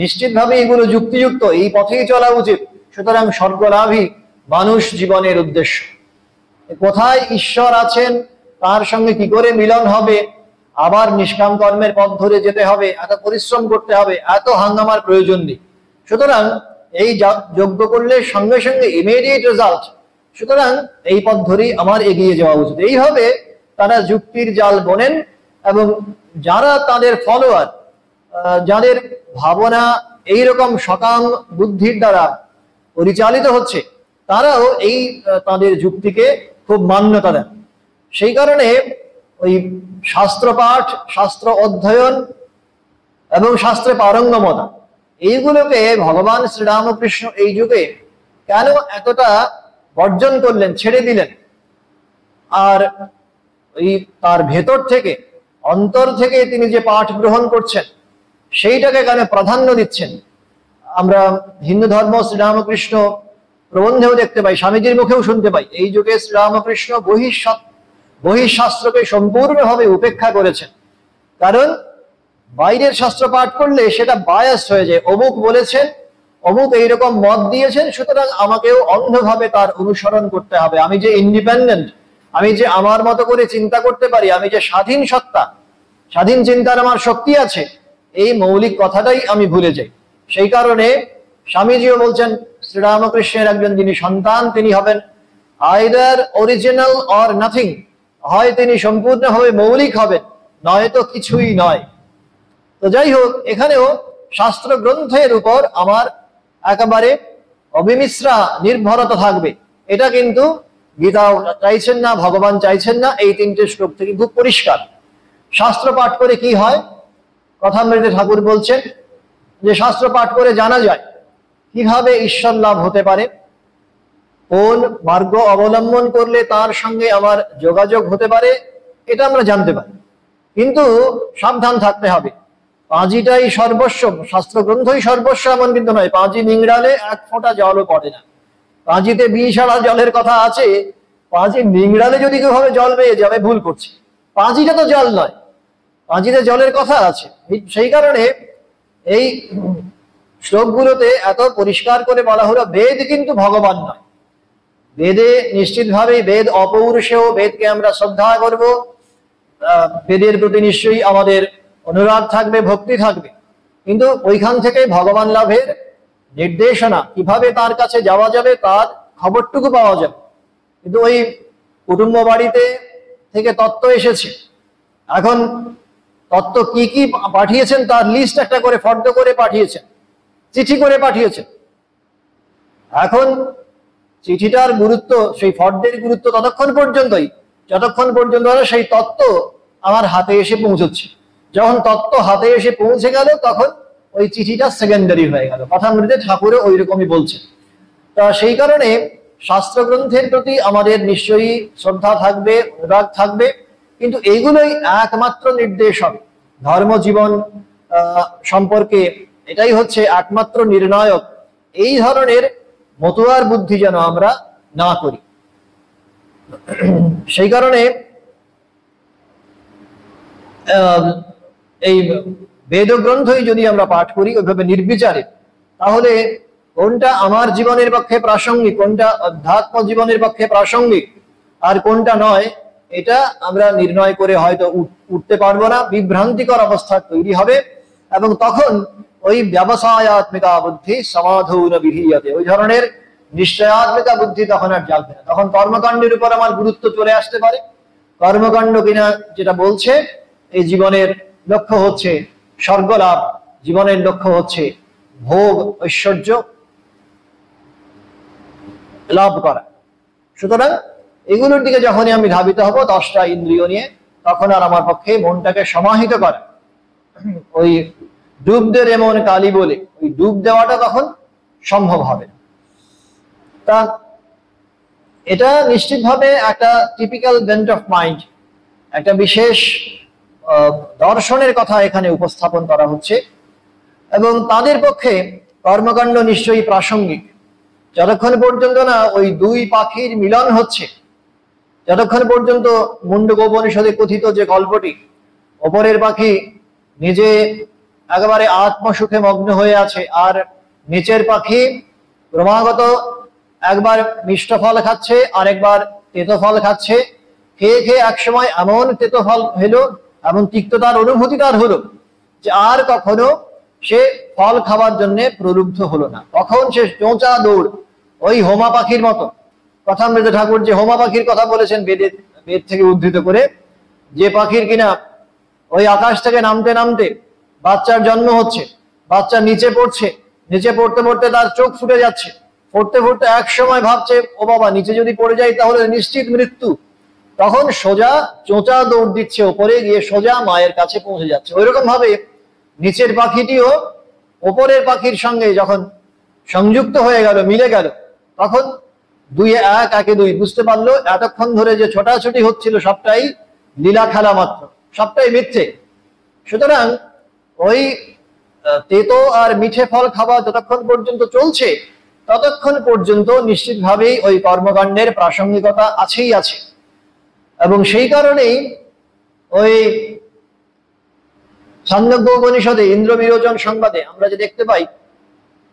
নিশ্চিতভাবে এগুলো যুক্তিযুক্ত, এই পথেই চলা উচিত। সুতরাং স্বর্গলাভই মানুষ জীবনের উদ্দেশ্য। কোথায় ঈশ্বর আছেন, তার সঙ্গে কি করে মিলন হবে, আবার নিষ্কাম কর্মের পথ ধরে যেতে হবে, এত পরিশ্রম করতে হবে, এত হাঙ্গামার প্রয়োজন নেই। সুতরাং এই যজ্ঞ করলে সঙ্গে সঙ্গে ইমিডিয়েট রেজাল্ট, সুতরাং এই পথ ধরেই আমার এগিয়ে যাওয়া উচিত। এইভাবে তারা যুক্তির জাল বোনেন এবং যারা তাদের ফলোয়ার, যাদের ভাবনা এইরকম সকাম বুদ্ধির দ্বারা পরিচালিত হচ্ছে, তারাও এই তাদের যুক্তিকে খুব মান্যতা দেন। সেই কারণে ওই শাস্ত্র পাঠ, শাস্ত্র অধ্যয়ন এবং শাস্ত্রে পারঙ্গমতা, এইগুলোকে ভগবান শ্রীরামকৃষ্ণ এই যুগে কেন এতটা বর্জন করলেন, ছেড়ে দিলেন, আর ওই তার ভেতর থেকে, অন্তর থেকে তিনি যে পাঠ গ্রহণ করছেন সেইটাকে কেন প্রাধান্য দিচ্ছেন, আমরা হিন্দু ধর্ম শ্রীরামকৃষ্ণ প্রবন্ধেও দেখতে পাই, স্বামীজির মুখেও শুনতে পাই। এই যুগে শ্রীরামকৃষ্ণ বহিঃশাস্ত্রকে সম্পূর্ণভাবে উপেক্ষা করেছেন, কারণ বাইরের শাস্ত্র পাঠ করলে সেটা বায়াস হয়ে যায়। অমুক বলেছেন, অমুক এইরকম মত দিয়েছেন, সুতরাং আমাকেও অন্ধভাবে তার অনুসরণ করতে হবে। আমি যে ইন্ডিপেন্ডেন্ট, আমি যে আমার মতো করে চিন্তা করতে পারি, আমি যে স্বাধীন সত্তা, স্বাধীন চিন্তার আমার শক্তি আছে, এই মৌলিক কথাটাই আমি ভুলে যাই। সেই কারণে স্বামীজিও বলছেন শ্রীরামকৃষ্ণের একজন যিনি সন্তান, তিনি হবেন আইদার অরিজিনাল অর নাথিং, হয় তিনি সম্পূর্ণভাবে মৌলিক হবেন, নয়তো কিছুই নয়। তো যাই হোক, এখানেও শাস্ত্র গ্রন্থের উপর আমার একেবারে অবিমিশ্রা নির্ভরতা থাকবে, এটা কিন্তু গীতাও চাইছেন না, ভগবান চাইছেন না। এই তিনটে শ্লোক থেকে খুব পরিষ্কার। শাস্ত্র পাঠ করে কি হয়, কথামৃতে ঠাকুর বলছেন যে শাস্ত্র পাঠ করে জানা যায় কিভাবে ঈশ্বর লাভ হতে পারে, কোন মার্গ অবলম্বন করলে তার সঙ্গে আমার যোগাযোগ হতে পারে, এটা আমরা জানতে পারি। কিন্তু সাবধান থাকতে হবে, পাঁজিটাই সর্বস্ব, শাস্ত্র গ্রন্থই সর্বস্ব এমন কিন্তু নয়। পাঁজি নিংড়ালে এক ফোঁটা জলও পড়ে না। পাঁজিতে বিষালা জলের কথা আছে, পাঁজি নিংড়ালে যদি কেউভাবে জল পেয়ে যাবে, ভুল করছে। পাঁজিটা তো জল নয়, পাঁজিতে জলের কথা আছে। সেই কারণে এই শ্লোকগুলোতে এত পরিষ্কার করে বলা হলো বেদ কিন্তু ভগবান নয়। বেদে নিশ্চিতভাবে বেদ অপৌরুষেয়, বেদকে আমরা শ্রদ্ধা করব, বেদের প্রতি নিশ্চয়ই আমাদের অনুরাগ থাকবে, ভক্তি থাকবে, কিন্তু ওইখান থেকে ভগবান লাভের নির্দেশনা, কিভাবে তার কাছে যাওয়া যাবে তার খবরটুকু পাওয়া যাবে। কিন্তু ওই কুটুম্ব বাড়িতে থেকে তত্ত্ব এসেছে, এখন তত্ত্ব কি কি পাঠিয়েছেন তার লিস্ট একটা করে ফর্দ করে পাঠিয়েছেন, চিঠি করে পাঠিয়েছেন। এখন চিঠিটার গুরুত্ব, সেই ফর্দের গুরুত্ব ততক্ষণ পর্যন্তই যতক্ষণ পর্যন্ত সেই তত্ত্ব আমার হাতে এসে পৌঁছচ্ছে। যখন তত্ত্ব হাতে এসে পৌঁছে গেল, তখন ওই চিঠিটা সেকেন্ডারি হয়ে গেল। কথামৃতে ঠাকুরও ওই রকমই বলছে। তা সেই কারণে শাস্ত্র গ্রন্থের প্রতি আমাদের নিশ্চয়ই শ্রদ্ধা থাকবে, অনুরাগ থাকবে, কিন্তু এইগুলোই একমাত্র নির্দেশ হবে ধর্মজীবন সম্পর্কে। এটাই হচ্ছে একমাত্র নির্ণায়ক। এই ধরনের মতুয়ার বুদ্ধি যেন আমরা না করি। সেই কারণে এই বেদগ্রন্থই যদি আমরা পাঠ করি ওইভাবে নির্বিচারে, তাহলে কোনটা আমার জীবনের পক্ষে প্রাসঙ্গিক, কোনটা অধ্যাত্ম জীবনের পক্ষে প্রাসঙ্গিক আর কোনটা নয়, এটা আমরা নির্ণয় করে হয়তো উঠতে পারবো না, বিভ্রান্তিকর অবস্থা তৈরি হবে। এবং তখন ওই ব্যবসায়াত্মিকা বুদ্ধি সমাধৌন বিধীয়তে, ওই ধরনের নিশ্চয়াত্মিকা বুদ্ধি তখন আর জাগবে না। তখন কর্মকাণ্ডের উপর আমার গুরুত্ব চলে আসতে পারে। কর্মকাণ্ড কিনা যেটা বলছে এই জীবনের লক্ষ্য হচ্ছে স্বর্গলাভ, জীবনের লক্ষ্য হচ্ছে ভোগ ঐশ্বর্য লাভ করা। সুতরাং এগুলোর দিকে যখনই আমি ধাবিত হব 10টা ইন্দ্রিয় নিয়ে, তখন আর আমার পক্ষে মনটাকে সমাহিত করা, ওই ডুব দে এমন কালি বলে ওই ডুব দেওয়াটা তখন সম্ভব হবে। তা এটা নিশ্চিতভাবে একটা টিপিক্যাল বেন্ট অফ মাইন্ড, একটা বিশেষ দর্শনের কথা এখানে উপস্থাপন করা হচ্ছে। এবং তাদের পক্ষে কর্মকাণ্ড নিশ্চয়ই প্রাসঙ্গিক। যতক্ষণ পর্যন্ত না ওই দুই পাখির মিলন হচ্ছে, যতক্ষণ পর্যন্ত মুন্ডকোপনিষদে কথিত যে গল্পটি, ওপরের পাখি নিজে একেবারে আত্মসুখে মগ্ন হয়ে আছে, আর নিচের পাখি ক্রমাগত একবার মিষ্ট ফল খাচ্ছে আর একবার তেতো ফল খাচ্ছে, খেয়ে খেয়ে একসময় এমন তেতো ফল হলো, এমন তিক্ততার অনুভূতি তার হলো যে আর কখনো সে ফল খাওয়ার জন্য প্রলুব্ধ হলো না। তখন সে চোঁচা দৌড়, ওই হোমা পাখির মতো। কথামৃত ঠাকুর যে হোমা পাখির কথা বলেছেন বেদ থেকে উদ্ধৃত করে, যে পাখির কিনা ওই আকাশ থেকে নামতে নামতে বাচ্চার জন্ম হচ্ছে, বাচ্চা নিচে পড়ছে, নিচে পড়তে পড়তে তার চোখ ফুটে যাচ্ছে, পড়তে পড়তে এক সময় ভাবছে ও বাবা নিচে যদি পড়ে যায় তাহলে নিশ্চিত মৃত্যু, তখন সোজা চোঁচা দৌড় দিচ্ছে, ওপরে গিয়ে সোজা মায়ের কাছে পৌঁছে যাচ্ছে। ওইরকম ভাবে নিচের পাখিটিও ওপরের পাখির সঙ্গে যখন সংযুক্ত হয়ে গেল, মিলে গেল, তখন 2 এ 1 1 এ 2 বুঝতে পারলো এতক্ষণ ধরে যে ছোটাছুটি হচ্ছিল সবটাই লীলা খেলা মাত্র, সবটাই মিথ্যে। সুতরাং ওই তেতো আর মিঠে ফল খাওয়া যতক্ষণ পর্যন্ত চলছে ততক্ষণ পর্যন্ত নিশ্চিতভাবেই ওই কর্মকাণ্ডের প্রাসঙ্গিকতা আছেই আছে। এবং সেই কারণেই ওই ছান্দোগ্য উপনিষদে ইন্দ্র বিরোচন সংবাদে আমরা যে দেখতে পাই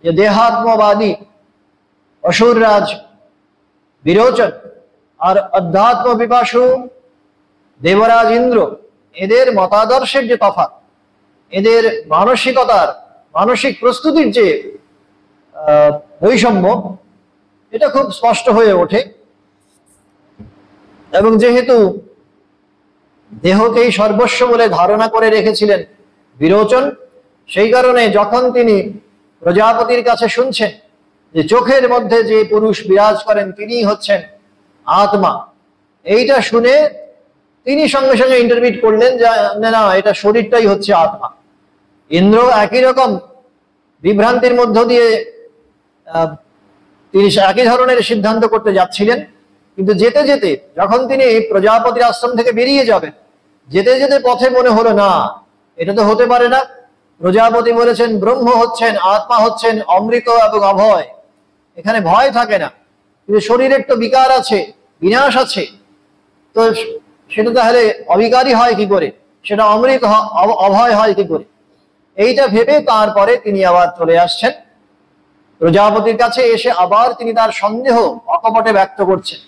যে দেহাত্মবাদী অসুররাজ বিরোচন আর অধ্যাত্ম পিপাসু দেবরাজ ইন্দ্র, এদের মতাদর্শের যে তফাৎ, এদের মানসিকতার মানসিক প্রস্তুতির যে বৈষম্য, এটা খুব স্পষ্ট হয়ে ওঠে। এবং যেহেতু দেহকেই সর্বস্ব বলে ধারণা করে রেখেছিলেন বিরোচন, সেই কারণে যখন তিনি প্রজাপতির কাছে শুনছেন যে চোখের মধ্যে যে পুরুষ বিরাজ করেন তিনি হচ্ছেন আত্মা, এইটা শুনে তিনি সঙ্গে সঙ্গে ইন্টারভিট করলেন যে না, এটা শরীরটাই হচ্ছে আত্মা। ইন্দ্র একই রকম বিভ্রান্তির মধ্য দিয়ে তিনি একই ধরনের সিদ্ধান্ত করতে যাচ্ছিলেন, কিন্তু যেতে যেতে যখন তিনি প্রজাপতির আশ্রম থেকে বেরিয়ে যাবেন, যেতে যেতে পথে মনে হলো না, এটা তো হতে পারে না। প্রজাপতি বলেছেন ব্রহ্ম হচ্ছেন, আত্মা হচ্ছেন অমৃত এবং অভয়, এখানে ভয় থাকে না, কিন্তু শরীরের তো বিকার আছে, বিনাশ আছে, তো সেটা তাহলে অবিকারী হয় কি করে, সেটা অমৃত অভয় হয় কি করে। এইটা ভেবে তারপরে তিনি আবার চলে আসছেন প্রজাপতির কাছে। এসে আবার তিনি তার সন্দেহ অকপটে ব্যক্ত করছেন,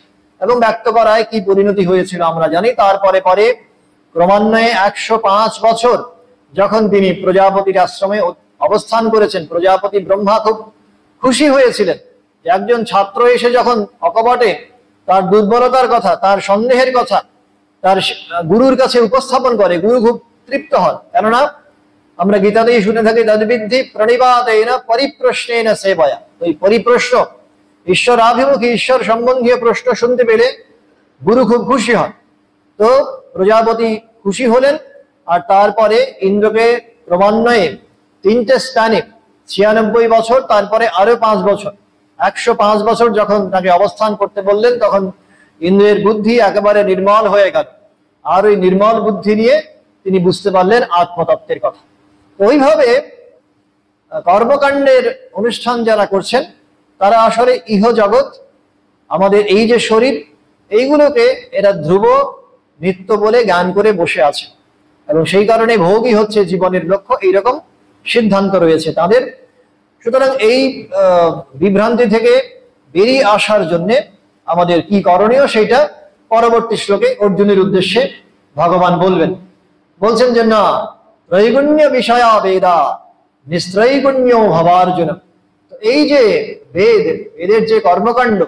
এবং ব্যক্ত করায় কি পরিণতি হয়েছিল আমরা জানি। তারপরে পরে ক্রমান্বয়ে 105 বছর যখন তিনি প্রজাপতির আশ্রমে অবস্থান করেছেন, প্রজাপতি ব্রহ্মা খুব খুশি হয়েছিলেন যে একজন ছাত্র এসে যখন অকপটে তার দুর্বলতার কথা, তার সন্দেহের কথা তার গুরুর কাছে উপস্থাপন করে, গুরু খুব তৃপ্ত হন। কেননা আমরা গীতাতেই শুনে থাকি তদ্বিদ্ধি প্রণিপাতেন পরিপ্রশ্নেন সেবয়া, ওই পরিপ্রশ্ন ঈশ্বর আভিমুখী ঈশ্বর সম্বন্ধীয় প্রশ্ন শুনতে পেলে গুরু খুব খুশি হন। তো প্রজাপতি খুশি হলেন, আর তারপরে ইন্দ্রকে ক্রমান্বয়ে 3টে স্প্যানে 96 বছর, তারপরে আরো 5 বছর, 105 বছর যখন তাকে অবস্থান করতে বললেন, তখন ইন্দ্রের বুদ্ধি একেবারে নির্মল হয়ে গেল। আর ওই নির্মল বুদ্ধি নিয়ে তিনি বুঝতে পারলেন আত্মতত্ত্বের কথা। ওইভাবে কর্মকাণ্ডের অনুষ্ঠান যারা করছেন তারা আসলে ইহ জগৎ, আমাদের এই যে শরীর, এইগুলোকে এরা ধ্রুব নিত্য বলে জ্ঞান করে বসে আছে। এবং সেই কারণে ভোগই হচ্ছে জীবনের লক্ষ্য, এইরকম সিদ্ধান্ত রয়েছে তাদের। সুতরাং এই বিভ্রান্তি থেকে বেরিয়ে আসার জন্য আমাদের কি করণীয় সেটা পরবর্তী শ্লোকে অর্জুনের উদ্দেশ্যে ভগবান বলছেন যে না, ত্রৈগুণ্য বিষয়া বেদা নিস্ত্রৈগুণ্য ভবার্জুন। তো এই যে বেদের যে কর্মকাণ্ড,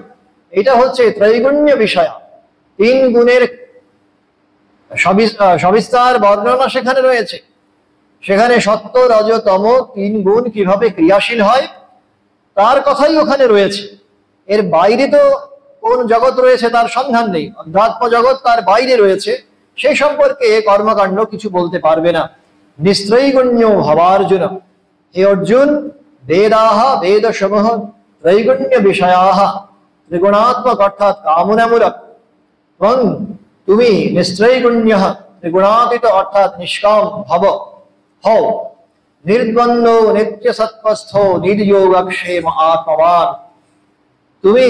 এটা হচ্ছে ত্রৈগুণ্য বিষয়া, 3 গুণের সবিস্তার বর্ণনা সেখানে রয়েছে। সেখানে সত্য রজ তম 3 গুণ কিভাবে ক্রিয়াশীল হয় তার কথাই ওখানে রয়েছে। এর বাইরে তো কোন জগৎ রয়েছে তার সন্ধান নেই, অধ্যাত্ম জগৎ তার বাইরে রয়েছে, সেই সম্পর্কে কর্মকাণ্ড কিছু বলতে পারবে না। নিস্ত্রৈগুণ্য ভবার্জুন, হে অর্জুন, বেদাহ বেদ সমূহ ত্রৈগুণ্য বিষয়াহ ত্রিগুণাত্মক অর্থাৎ কামনামূলক, এবং তুমি নিস্ত্রৈগুণ্য ত্রিগুণাতীত অর্থাৎ নিষ্কাম হও, নির্দ্বন্দ্ব নিত্য সত্ত্বস্থ নির্যোগক্ষেম আত্মবান। তুমি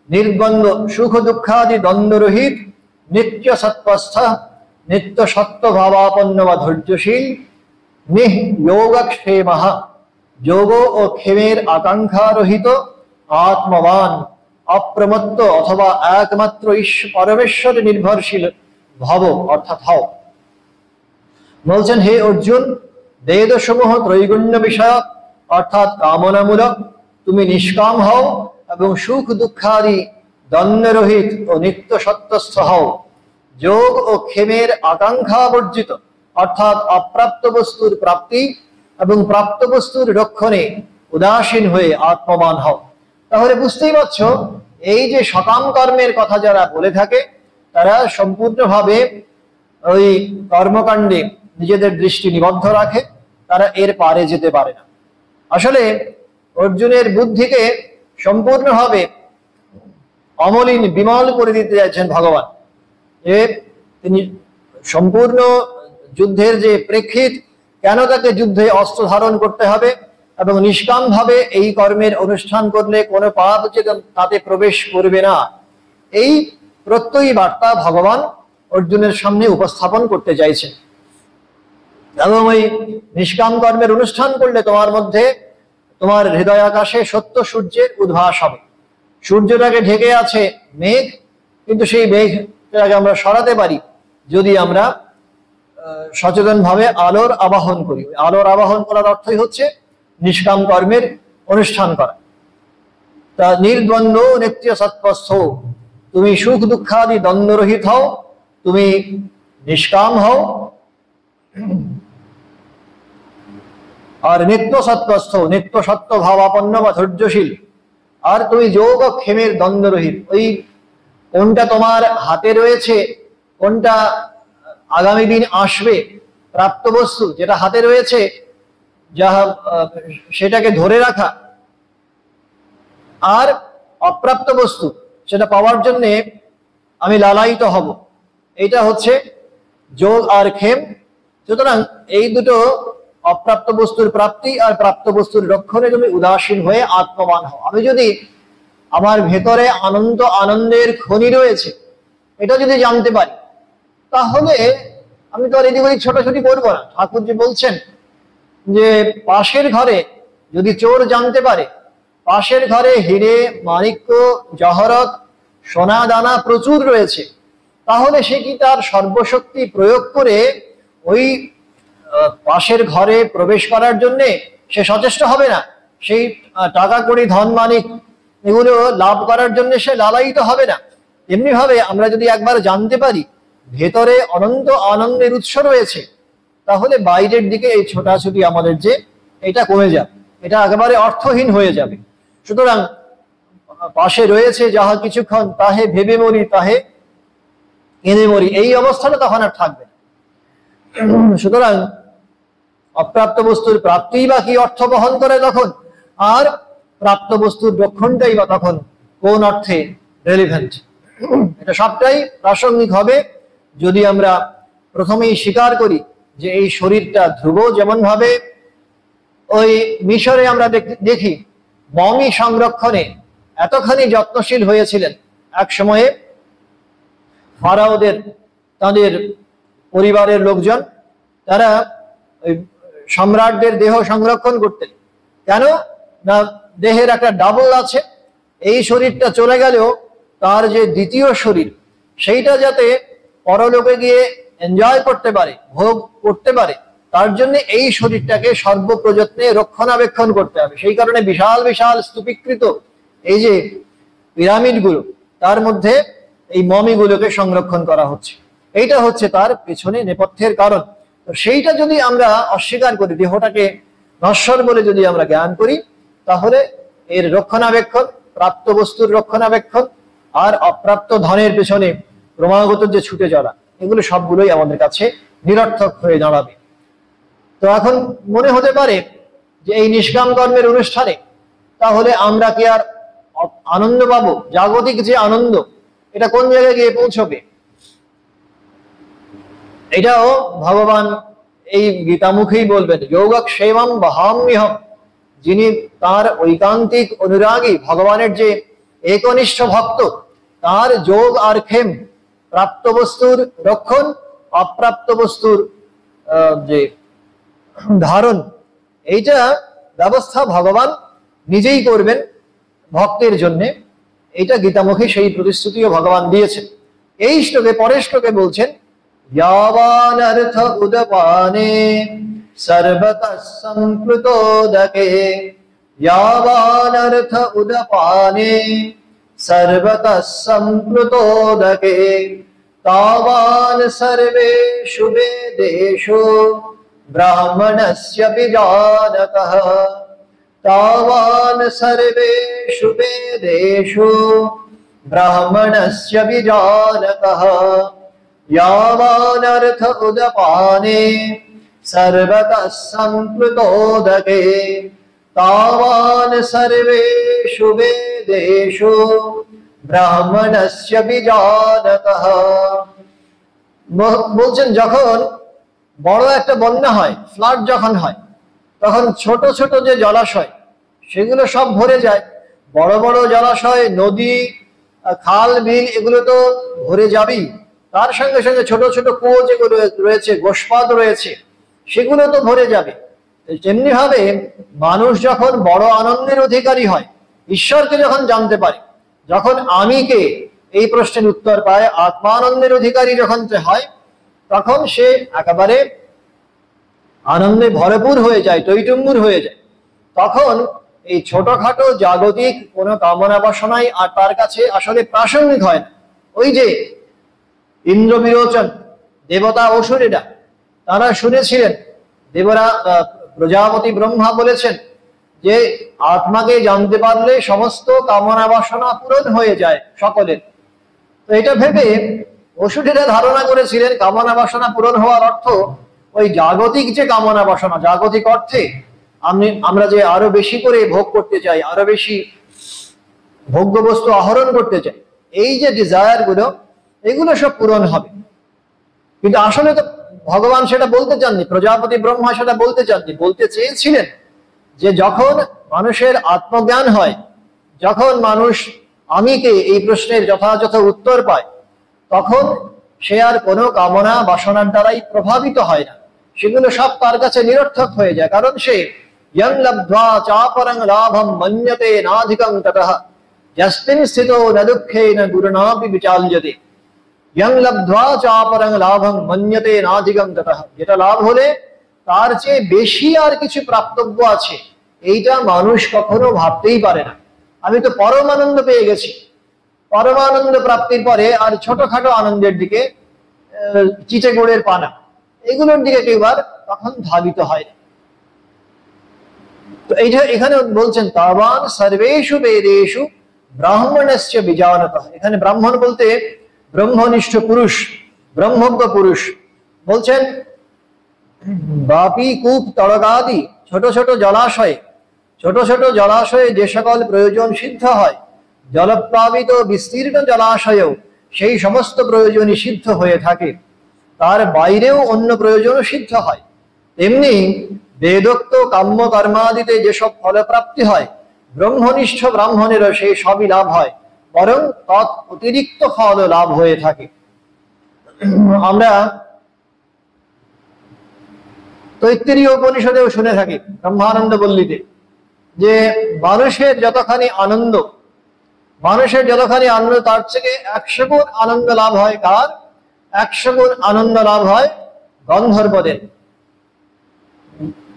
নির্দ্বন্দ্ব সুখ দুঃখাদি দ্বন্দ্বরহিত, নিত্য সত্ত্বস্থ নিত্য সত্য ভাবাপন্ন বা ধৈর্যশীল, নিঃযোগক্ষেম যোগ ও ক্ষেমের আকাঙ্ক্ষা রহিত, আত্মবান অপ্রমত্ত অথবা একমাত্র পরমেশ্বর নির্ভরশীল ভব অর্থাৎ হও। বলছেন হে অর্জুন, বেদসমূহ ত্রৈগুণ্য বিষয়ক অর্থাৎ কামনামূলক, তুমি নিষ্কাম হও এবং সুখ দুঃখাদি দ্বন্দ্বরহিত ও নিত্য সত্ত্বস্থ হও, যোগ ও ক্ষেমের আকাঙ্ক্ষা বর্জিত অর্থাৎ অপ্রাপ্ত বস্তুর প্রাপ্তি এবং প্রাপ্ত বস্তুর রক্ষণে উদাসীন হয়ে আত্মবান হও। তাহলে বুঝতেই পারছ, এই যে সকাম কর্মের কথা যারা বলে থাকে তারা সম্পূর্ণভাবে ওই কর্মকাণ্ডে নিজেদের দৃষ্টি নিবদ্ধ রাখে, তারা এর পারে যেতে পারে না। আসলে অর্জুনের বুদ্ধিকে সম্পূর্ণভাবে অমলিন বিমল করে দিতে যাচ্ছেন ভগবান, যে তিনি সম্পূর্ণ যুদ্ধের যে প্রেক্ষিত, কেন তাকে যুদ্ধে অস্ত্র ধারণ করতে হবে এবং নিষ্কাম ভাবে এই কর্মের অনুষ্ঠান করলে কোনো পাপ যে তাতে প্রবেশ করবে না, এই প্রত্যয়ী বার্তা ভগবান অর্জুনের সামনে উপস্থাপন করতে চাইছেন। এবং ওই নিষ্কাম কর্মের অনুষ্ঠান করলে তোমার মধ্যে, তোমার হৃদয় আকাশে সত্য সূর্যের উদ্ভাস হবে। সূর্যটাকে ঢেকে আছে মেঘ, কিন্তু সেই মেঘটাকে আমরা সরাতে পারি যদি আমরা সচেতনভাবে আলোর আবাহন করি। আলোর আবাহন করার অর্থই হচ্ছে নিষ্কাম কর্মের অনুষ্ঠান করা। তা নির্দ্বন্দ্ব নিত্য সত্ত্বস্থ, তুমি সুখ দুঃখাদি দ্বন্দ্বরহিত হও, তুমি নিষ্কাম হও, আর নিত্য সত্ত্বস্থ নিত্য সত্য ভাবাপন্ন বা ধৈর্যশীল, আর তুমি যোগ ও ক্ষেমের দ্বন্দ্বরহিত। ওই কোনটা তোমার হাতে রয়েছে, কোনটা আগামী দিন আসবে, প্রাপ্ত বস্তু যেটা হাতে রয়েছে যা সেটাকে ধরে রাখা, আর অপ্রাপ্ত বস্তু সেটা পাওয়ার জন্যে আমি লালায়িত হব, এইটা হচ্ছে যোগ আর ক্ষেম। সুতরাং এই দুটো অপ্রাপ্ত বস্তুর প্রাপ্তি আর প্রাপ্ত বস্তুর রক্ষণে তুমি উদাসীন হয়ে আত্মবান হও। আমি যদি আমার ভেতরে আনন্দের খনি রয়েছে এটা যদি জানতে পারি, তাহলে আমি তো আর এদিক ওদিক ছোটাছুটি করবো না। ঠাকুরজি বলছেন যে পাশের ঘরে যদি চোর জানতে পারে পাশের ঘরে হিরে মাণিক্য জহরত সোনা দানা প্রচুর রয়েছে, তাহলে সে কি তার সর্বশক্তি প্রয়োগ করে ওই পাশের ঘরে প্রবেশ করার জন্য সে সচেষ্ট হবে না? সেই টাকা কড়ি ধন মানিক এগুলো লাভ করার জন্য সে লালায়িত হবে না? এমনি ভাবে আমরা যদি একবার জানতে পারি ভেতরে অনন্ত আনন্দের উৎস রয়েছে, তাহলে বাইরের দিকে এই ছোটাছুটি আমাদের যে এটা কমে যাবে, এটা একেবারে অর্থহীন হয়ে যাবে। সুতরাং পাশে রয়েছে যাহা কিছুক্ষণ, তাহে ভেবে মরি তাহে এনে মরি, এই অবস্থাটা তখন আর থাকবে না। সুতরাং অপ্রাপ্ত বস্তুর প্রাপ্তি বা কি অর্থ বহন করে তখন, আর প্রাপ্ত বস্তুর রক্ষণটাই বা তখন কোন অর্থে রেলিভেন্ট, এটা সবটাই প্রাসঙ্গিক হবে যদি আমরা প্রথমেই স্বীকার করি যে এই শরীরটা ধ্রুব। যেমন ভাবে ওই মিশরে আমরা দেখি মমি সংরক্ষণে এতখানি যত্নশীল হয়েছিলেন, এক সময়ে ফারাওদের তাদের পরিবারের লোকজন তারা ওই সম্রাটদের দেহ সংরক্ষণ করতেন। কেন না, দেহের একটা ডাবল আছে, এই শরীরটা চলে গেলেও তার যে দ্বিতীয় শরীর সেইটা যাতে পরলোকে গিয়ে এনজয় করতে পারে, ভোগ করতে পারে, তার জন্য এই শরীরটাকে সর্বপ্রযত্নে রক্ষণাবেক্ষণ করতে হবে। সেই কারণে বিশাল বিশাল স্তূপীকৃত এই যে পিরামিডগুলো, তার মধ্যে এই মমিগুলোকে সংরক্ষণ করা হচ্ছে। এইটা হচ্ছে তার পেছনে নেপথ্যের কারণ। তো সেইটা যদি আমরা অস্বীকার করি, দেহটাকে নশ্বর বলে যদি আমরা জ্ঞান করি, তাহলে এর রক্ষণাবেক্ষণ, প্রাপ্ত বস্তুর রক্ষণাবেক্ষণ আর অপ্রাপ্ত ধনের পেছনে ক্রমাগত যে ছুটে চলা, এগুলো সবগুলোই আমাদের কাছে নিরর্থক হয়ে দাঁড়াবে। তো এখন মনে হতে পারে যে এই নিষ্কাম কর্মের অনুষ্ঠানে তাহলে আমরা কি আর আনন্দ পাবো? জাগতিক যে আনন্দ, এটা কোন জায়গায় গিয়ে পৌঁছবে? এটাও ভগবান এই গীতামুখেই বলবেন, যোগক্ষেমম বহাম্যহম। যিনি তার ঐকান্তিক অনুরাগী, ভগবানের যে একনিষ্ঠ ভক্ত, তার যোগ আর ক্ষেম, প্রাপ্ত বস্তুর রক্ষণ, অপ্রাপ্ত বস্তুর যে ধারণ, এইটা ব্যবস্থা ভগবান নিজেই করবেন ভক্তের জন্য। এইটা গীতামুখী সেই প্রতিশ্রুতিও ভগবান দিয়েছেন। এই শ্লোকে, পরের শ্লোকে বলছেন, यावान अर्थ उदपाने सर्वतः संप्लुतोदके, यावान अर्थ उदपाने सर्वतः संप्लुतोदके, तावान सर्वेषु वेदेषु ब्राह्मणस्य विजानतः, तावान सर्वेषु वेदेषु ब्राह्मणस्य विजानतः, यावानर्थ उदपाने सर्वतः संप्लुतोदके, तावान सर्वेषु वेदेषु ब्राह्मणस्य विजानतः। বলছেন যখন বড় একটা বন্যা হয়, ফ্লাড যখন হয়, তখন ছোট ছোট যে জলাশয় সেগুলো সব ভরে যায়। বড় বড় জলাশয়, নদী, খাল, বিল, এগুলো তো ভরে যাবেই। তার সঙ্গে সঙ্গে ছোট ছোট কুয়ো যেগুলো রয়েছে, গোষ্পাদ রয়েছে, সেগুলো তো ভরে যাবে। তেমনি ভাবে মানুষ যখন বড় আনন্দের অধিকারী হয়, ঈশ্বরকে যখন জানতে পারে, যখন আমি কে এই প্রশ্নের উত্তর পায়, আত্মানন্দের অধিকারী যখন হয়, তখন সে একেবারে আনন্দে ভরপুর হয়ে যায়, টইটুম্বুর হয়ে যায়। তখন এই ছোটখাটো জাগতিক কোনো কামনা বাসনাই আর তার কাছে আসলে প্রাসঙ্গিক হয় না। ওই যে ইন্দ্র বিরোচন, দেবতা অসুরেরা, তারা শুনেছিলেন, দেবরা প্রজাপতি ব্রহ্মা বলেছেন যে আত্মাকে জানতে পারলে সমস্ত কামনা বাসনা পূরণ হয়ে যায় সকলের। তো এটা ভেবে অসুরেরা ধারণা করেছিলেন কামনা বাসনা পূরণ হওয়ার অর্থ ওই জাগতিক যে কামনা বাসনা, জাগতিক অর্থে আমরা যে আরো বেশি করে ভোগ করতে চাই, আরো বেশি ভোগ্য বস্তু আহরণ করতে চাই, এই যে ডিজায়ার গুলো, এগুলো সব পূরণ হবে। কিন্তু আসলে তো ভগবান সেটা বলতে চাননি, প্রজাপতি ব্রহ্মা সেটা বলতে চাননি। বলতে চেয়েছিলেন যে যখন মানুষের আত্মজ্ঞান হয়, যখন মানুষ আমিকে এই প্রশ্নের যথাযথ উত্তর পায়, তখন সে আর কোনো কামনা বাসনার দ্বারাই প্রভাবিত হয় না, সেগুলো সব তার কাছে নিরর্থক হয়ে যায়। কারণ সে ইয়ং লব্ধ্বা চাপরং লাভম মন্যতে নাধিকং ততঃ যস্মিন স্থিতো ন দুঃখে ন গুরুণাপি বিচাল্যতে, ইয়ং লব্ধ্বা চাপরং লাভং মন্যতে নাধিকং ততঃ, যেটা লাভ হলে তার চেয়ে বেশি আর কিছু প্রাপ্তব্য আছে, এইটা মানুষ কখনো ভাবতেই পারে না। আমি তো পরমানন্দ পেয়ে গেছি, পরমানন্দ প্রাপ্তির পরে আর ছোটখাটো আনন্দের দিকে, চিচে গোড়ের পানা, এগুলোর দিকে কেউ আর তখন ধাবিত হয় না। তো এইটা এখানে বলছেন, তাবান সর্বেষু বেদেষু ব্রাহ্মণস্য বিজানতঃ। এখানে ব্রাহ্মণ বলতে ব্রহ্মনিষ্ঠ পুরুষ, ব্রহ্মজ্ঞ পুরুষ। বলছেন বাপি, কূপ, তড়গাদি, ছোট ছোট জলাশয়ে, ছোট ছোট জলাশয়ে যে সকল প্রয়োজন সিদ্ধ হয়, জলপ্লাবিত বিস্তীর্ণ জলাশয়েও সেই সমস্ত প্রয়োজনই সিদ্ধ হয়ে থাকে, তার বাইরেও অন্য প্রয়োজনও সিদ্ধ হয়। তেমনি বেদোক্ত কাম্য কর্মাদিতে যেসব ফলপ্রাপ্তি হয়, ব্রহ্মনিষ্ঠ ব্রাহ্মণেরও সেই সবই লাভ হয়, বরং তৎ অতিরিক্ত ফল লাভ হয়ে থাকে। আমরা তৈত্তিরীয় উপনিষদেও শুনে থাকি ব্রহ্মানন্দ বল্লীতে, যে মানুষের যতখানি আনন্দ তার থেকে 100 গুণ আনন্দ লাভ হয় কার? 100 গুণ আনন্দ লাভ হয় গন্ধর্বদের।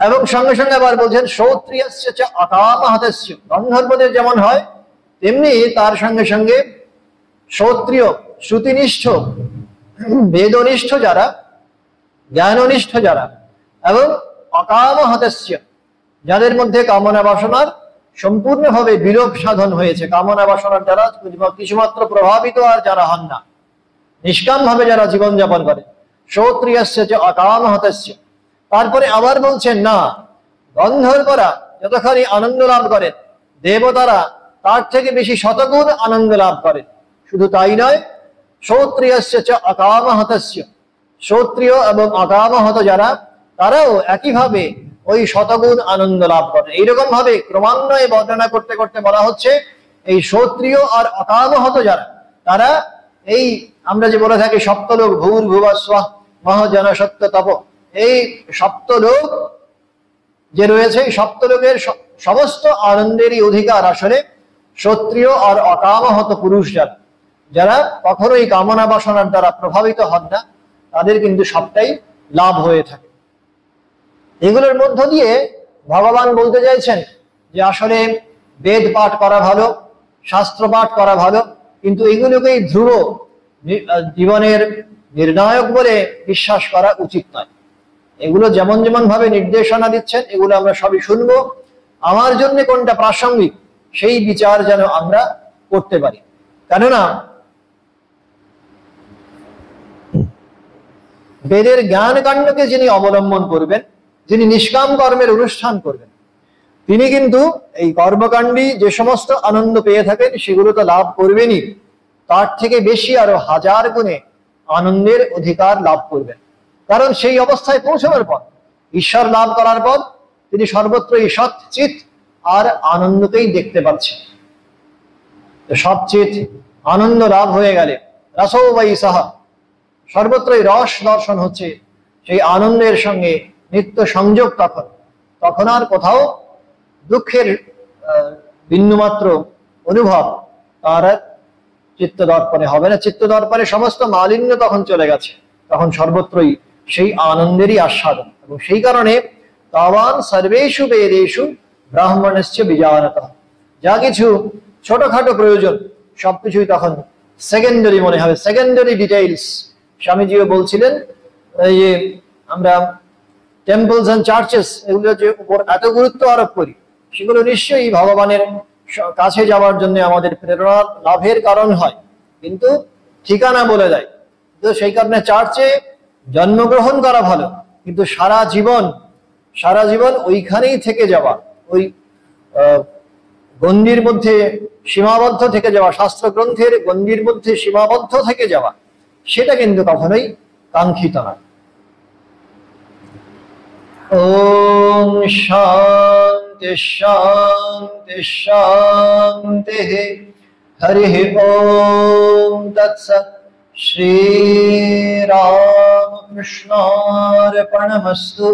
এবং সঙ্গে সঙ্গে আবার বলছেন শ্রোত্রিয়স্য চ অকামহতস্য, গন্ধর্বদের যেমন হয় তেমনি তার সঙ্গে সঙ্গে শ্রোত্রিয়, শ্রুতিনিষ্ঠ, বেদনিষ্ঠ যারা, জ্ঞাননিষ্ঠ যারা, এবং অকামহতস্য, যাদের মধ্যে কামনা বাসনার সম্পূর্ণভাবে বিলোপ সাধন হয়েছে, কামনা বাসনার দ্বারা কিছুমাত্র প্রভাবিত আর যারা হন না, নিষ্কাম ভাবে যারা জীবনযাপন করে, শ্রোত্রিয়স্য চ অকামহতস্য। তারপরে আবার বলছেন না, গন্ধর্বরা যতখানি আনন্দ লাভ করেন, দেবতারা তার থেকে বেশি শতগুণ আনন্দ লাভ করেন। শুধু তাই নয়, শ্রোত্রিয়স্য চ অকামহতস্য, শ্রোত্রিয় এবং অকামহত যারা, তারাও একইভাবে ওই শতগুণ আনন্দ লাভ করে। এইরকম ভাবে ক্রমান্বয়ে বর্ণনা করতে করতে বলা হচ্ছে এই শ্রোত্রিয় আর অকামহত যারা, তারা এই আমরা যে বলে থাকি সপ্তলোক, ভূর্ভুবস্বঃ মহাজন সত্য তপ, এই সপ্তলোক যে রয়েছে, এই সপ্তলোকের সমস্ত আনন্দেরই অধিকার আসলে শ্রোত্রিয় আর অকামহত পুরুষ যারা, যারা কখনোই কামনা বাসনার দ্বারা প্রভাবিত হন না, তাদের কিন্তু সবটাই লাভ হয়ে থাকে। এগুলোর মধ্য দিয়ে ভগবান বলতে চাইছেন যে আসলে বেদ পাঠ করা ভালো, শাস্ত্র পাঠ করা ভালো, কিন্তু এগুলোকেই ধ্রুব জীবনের নির্ণায়ক বলে বিশ্বাস করা উচিত নয়। এগুলো যেমন যেমন ভাবে নির্দেশনা দিচ্ছেন, এগুলো আমরা সবই শুনবো, আমার জন্য কোনটা প্রাসঙ্গিক সেই বিচার যেন আমরা করতে পারি। কেননা বেদের জ্ঞান কাণ্ডকে যিনি অবলম্বন করবেন, যিনি নিষ্কাম কর্মের অনুষ্ঠান করবেন, তিনি কিন্তু এই কর্মকাণ্ডী যে সমস্ত আনন্দ পেয়ে থাকেন সেগুলো তো লাভ করবেনই, তার থেকে বেশি আরো 1000 গুণে আনন্দের অধিকার লাভ করবেন। কারণ সেই অবস্থায় পৌঁছানোর পর, ঈশ্বর লাভ করার পর তিনি সর্বত্রই সৎ চিৎ আর আনন্দকেই দেখতে পাচ্ছেন। সৎ চিৎ আনন্দ লাভ হয়ে গেলে রসৌ বৈ সহ, সর্বত্রই রস দর্শন হচ্ছে, সেই আনন্দের সঙ্গে নিত্য সংযোগ, তখন আর কোথাও দুঃখের বিন্দুমাত্র অনুভব তার চিত্ত দর্পণে হবে না। চিত্ত দর্পণে সমস্ত মালিন্য তখন চলে গেছে, তখন সর্বত্রই সেই আনন্দেরই আস্বাদন। এবং সেই কারণে তাবান সর্বেষু বেদেষু ব্রাহ্মণস্য বিজানতঃ, যা কিছু ছোটখাটো প্রয়োজন সবকিছুই তখন সেকেন্ডারি মনে হবে, সেকেন্ডারি ডিটেইলস। স্বামীজিও বলছিলেন এই যে আমরা টেম্পলস এন্ড চার্চেস, এগুলো যে উপর এত গুরুত্ব আরোপ করি, সেগুলো নিশ্চয়ই ভগবানের কাছে যাওয়ার জন্য আমাদের প্রেরণা লাভের কারণ হয়, কিন্তু ঠিকানা বলে দেয়। তো সেই কারণে চার্চে জন্মগ্রহণ করা ভালো, কিন্তু সারা জীবন ওইখানেই থেকে যাওয়া, ওই গণ্ডির মধ্যে সীমাবদ্ধ থেকে যাওয়া, শাস্ত্র গ্রন্থের গণ্ডির মধ্যে সীমাবদ্ধ থেকে যাওয়া, সেটা কিন্তু কখনোই কাঙ্ক্ষিত নয়। ওম শান্তি শান্তি শান্তি, হরি ওম তৎসৎ। শ্রী রামকৃষ্ণার্পণমস্তু।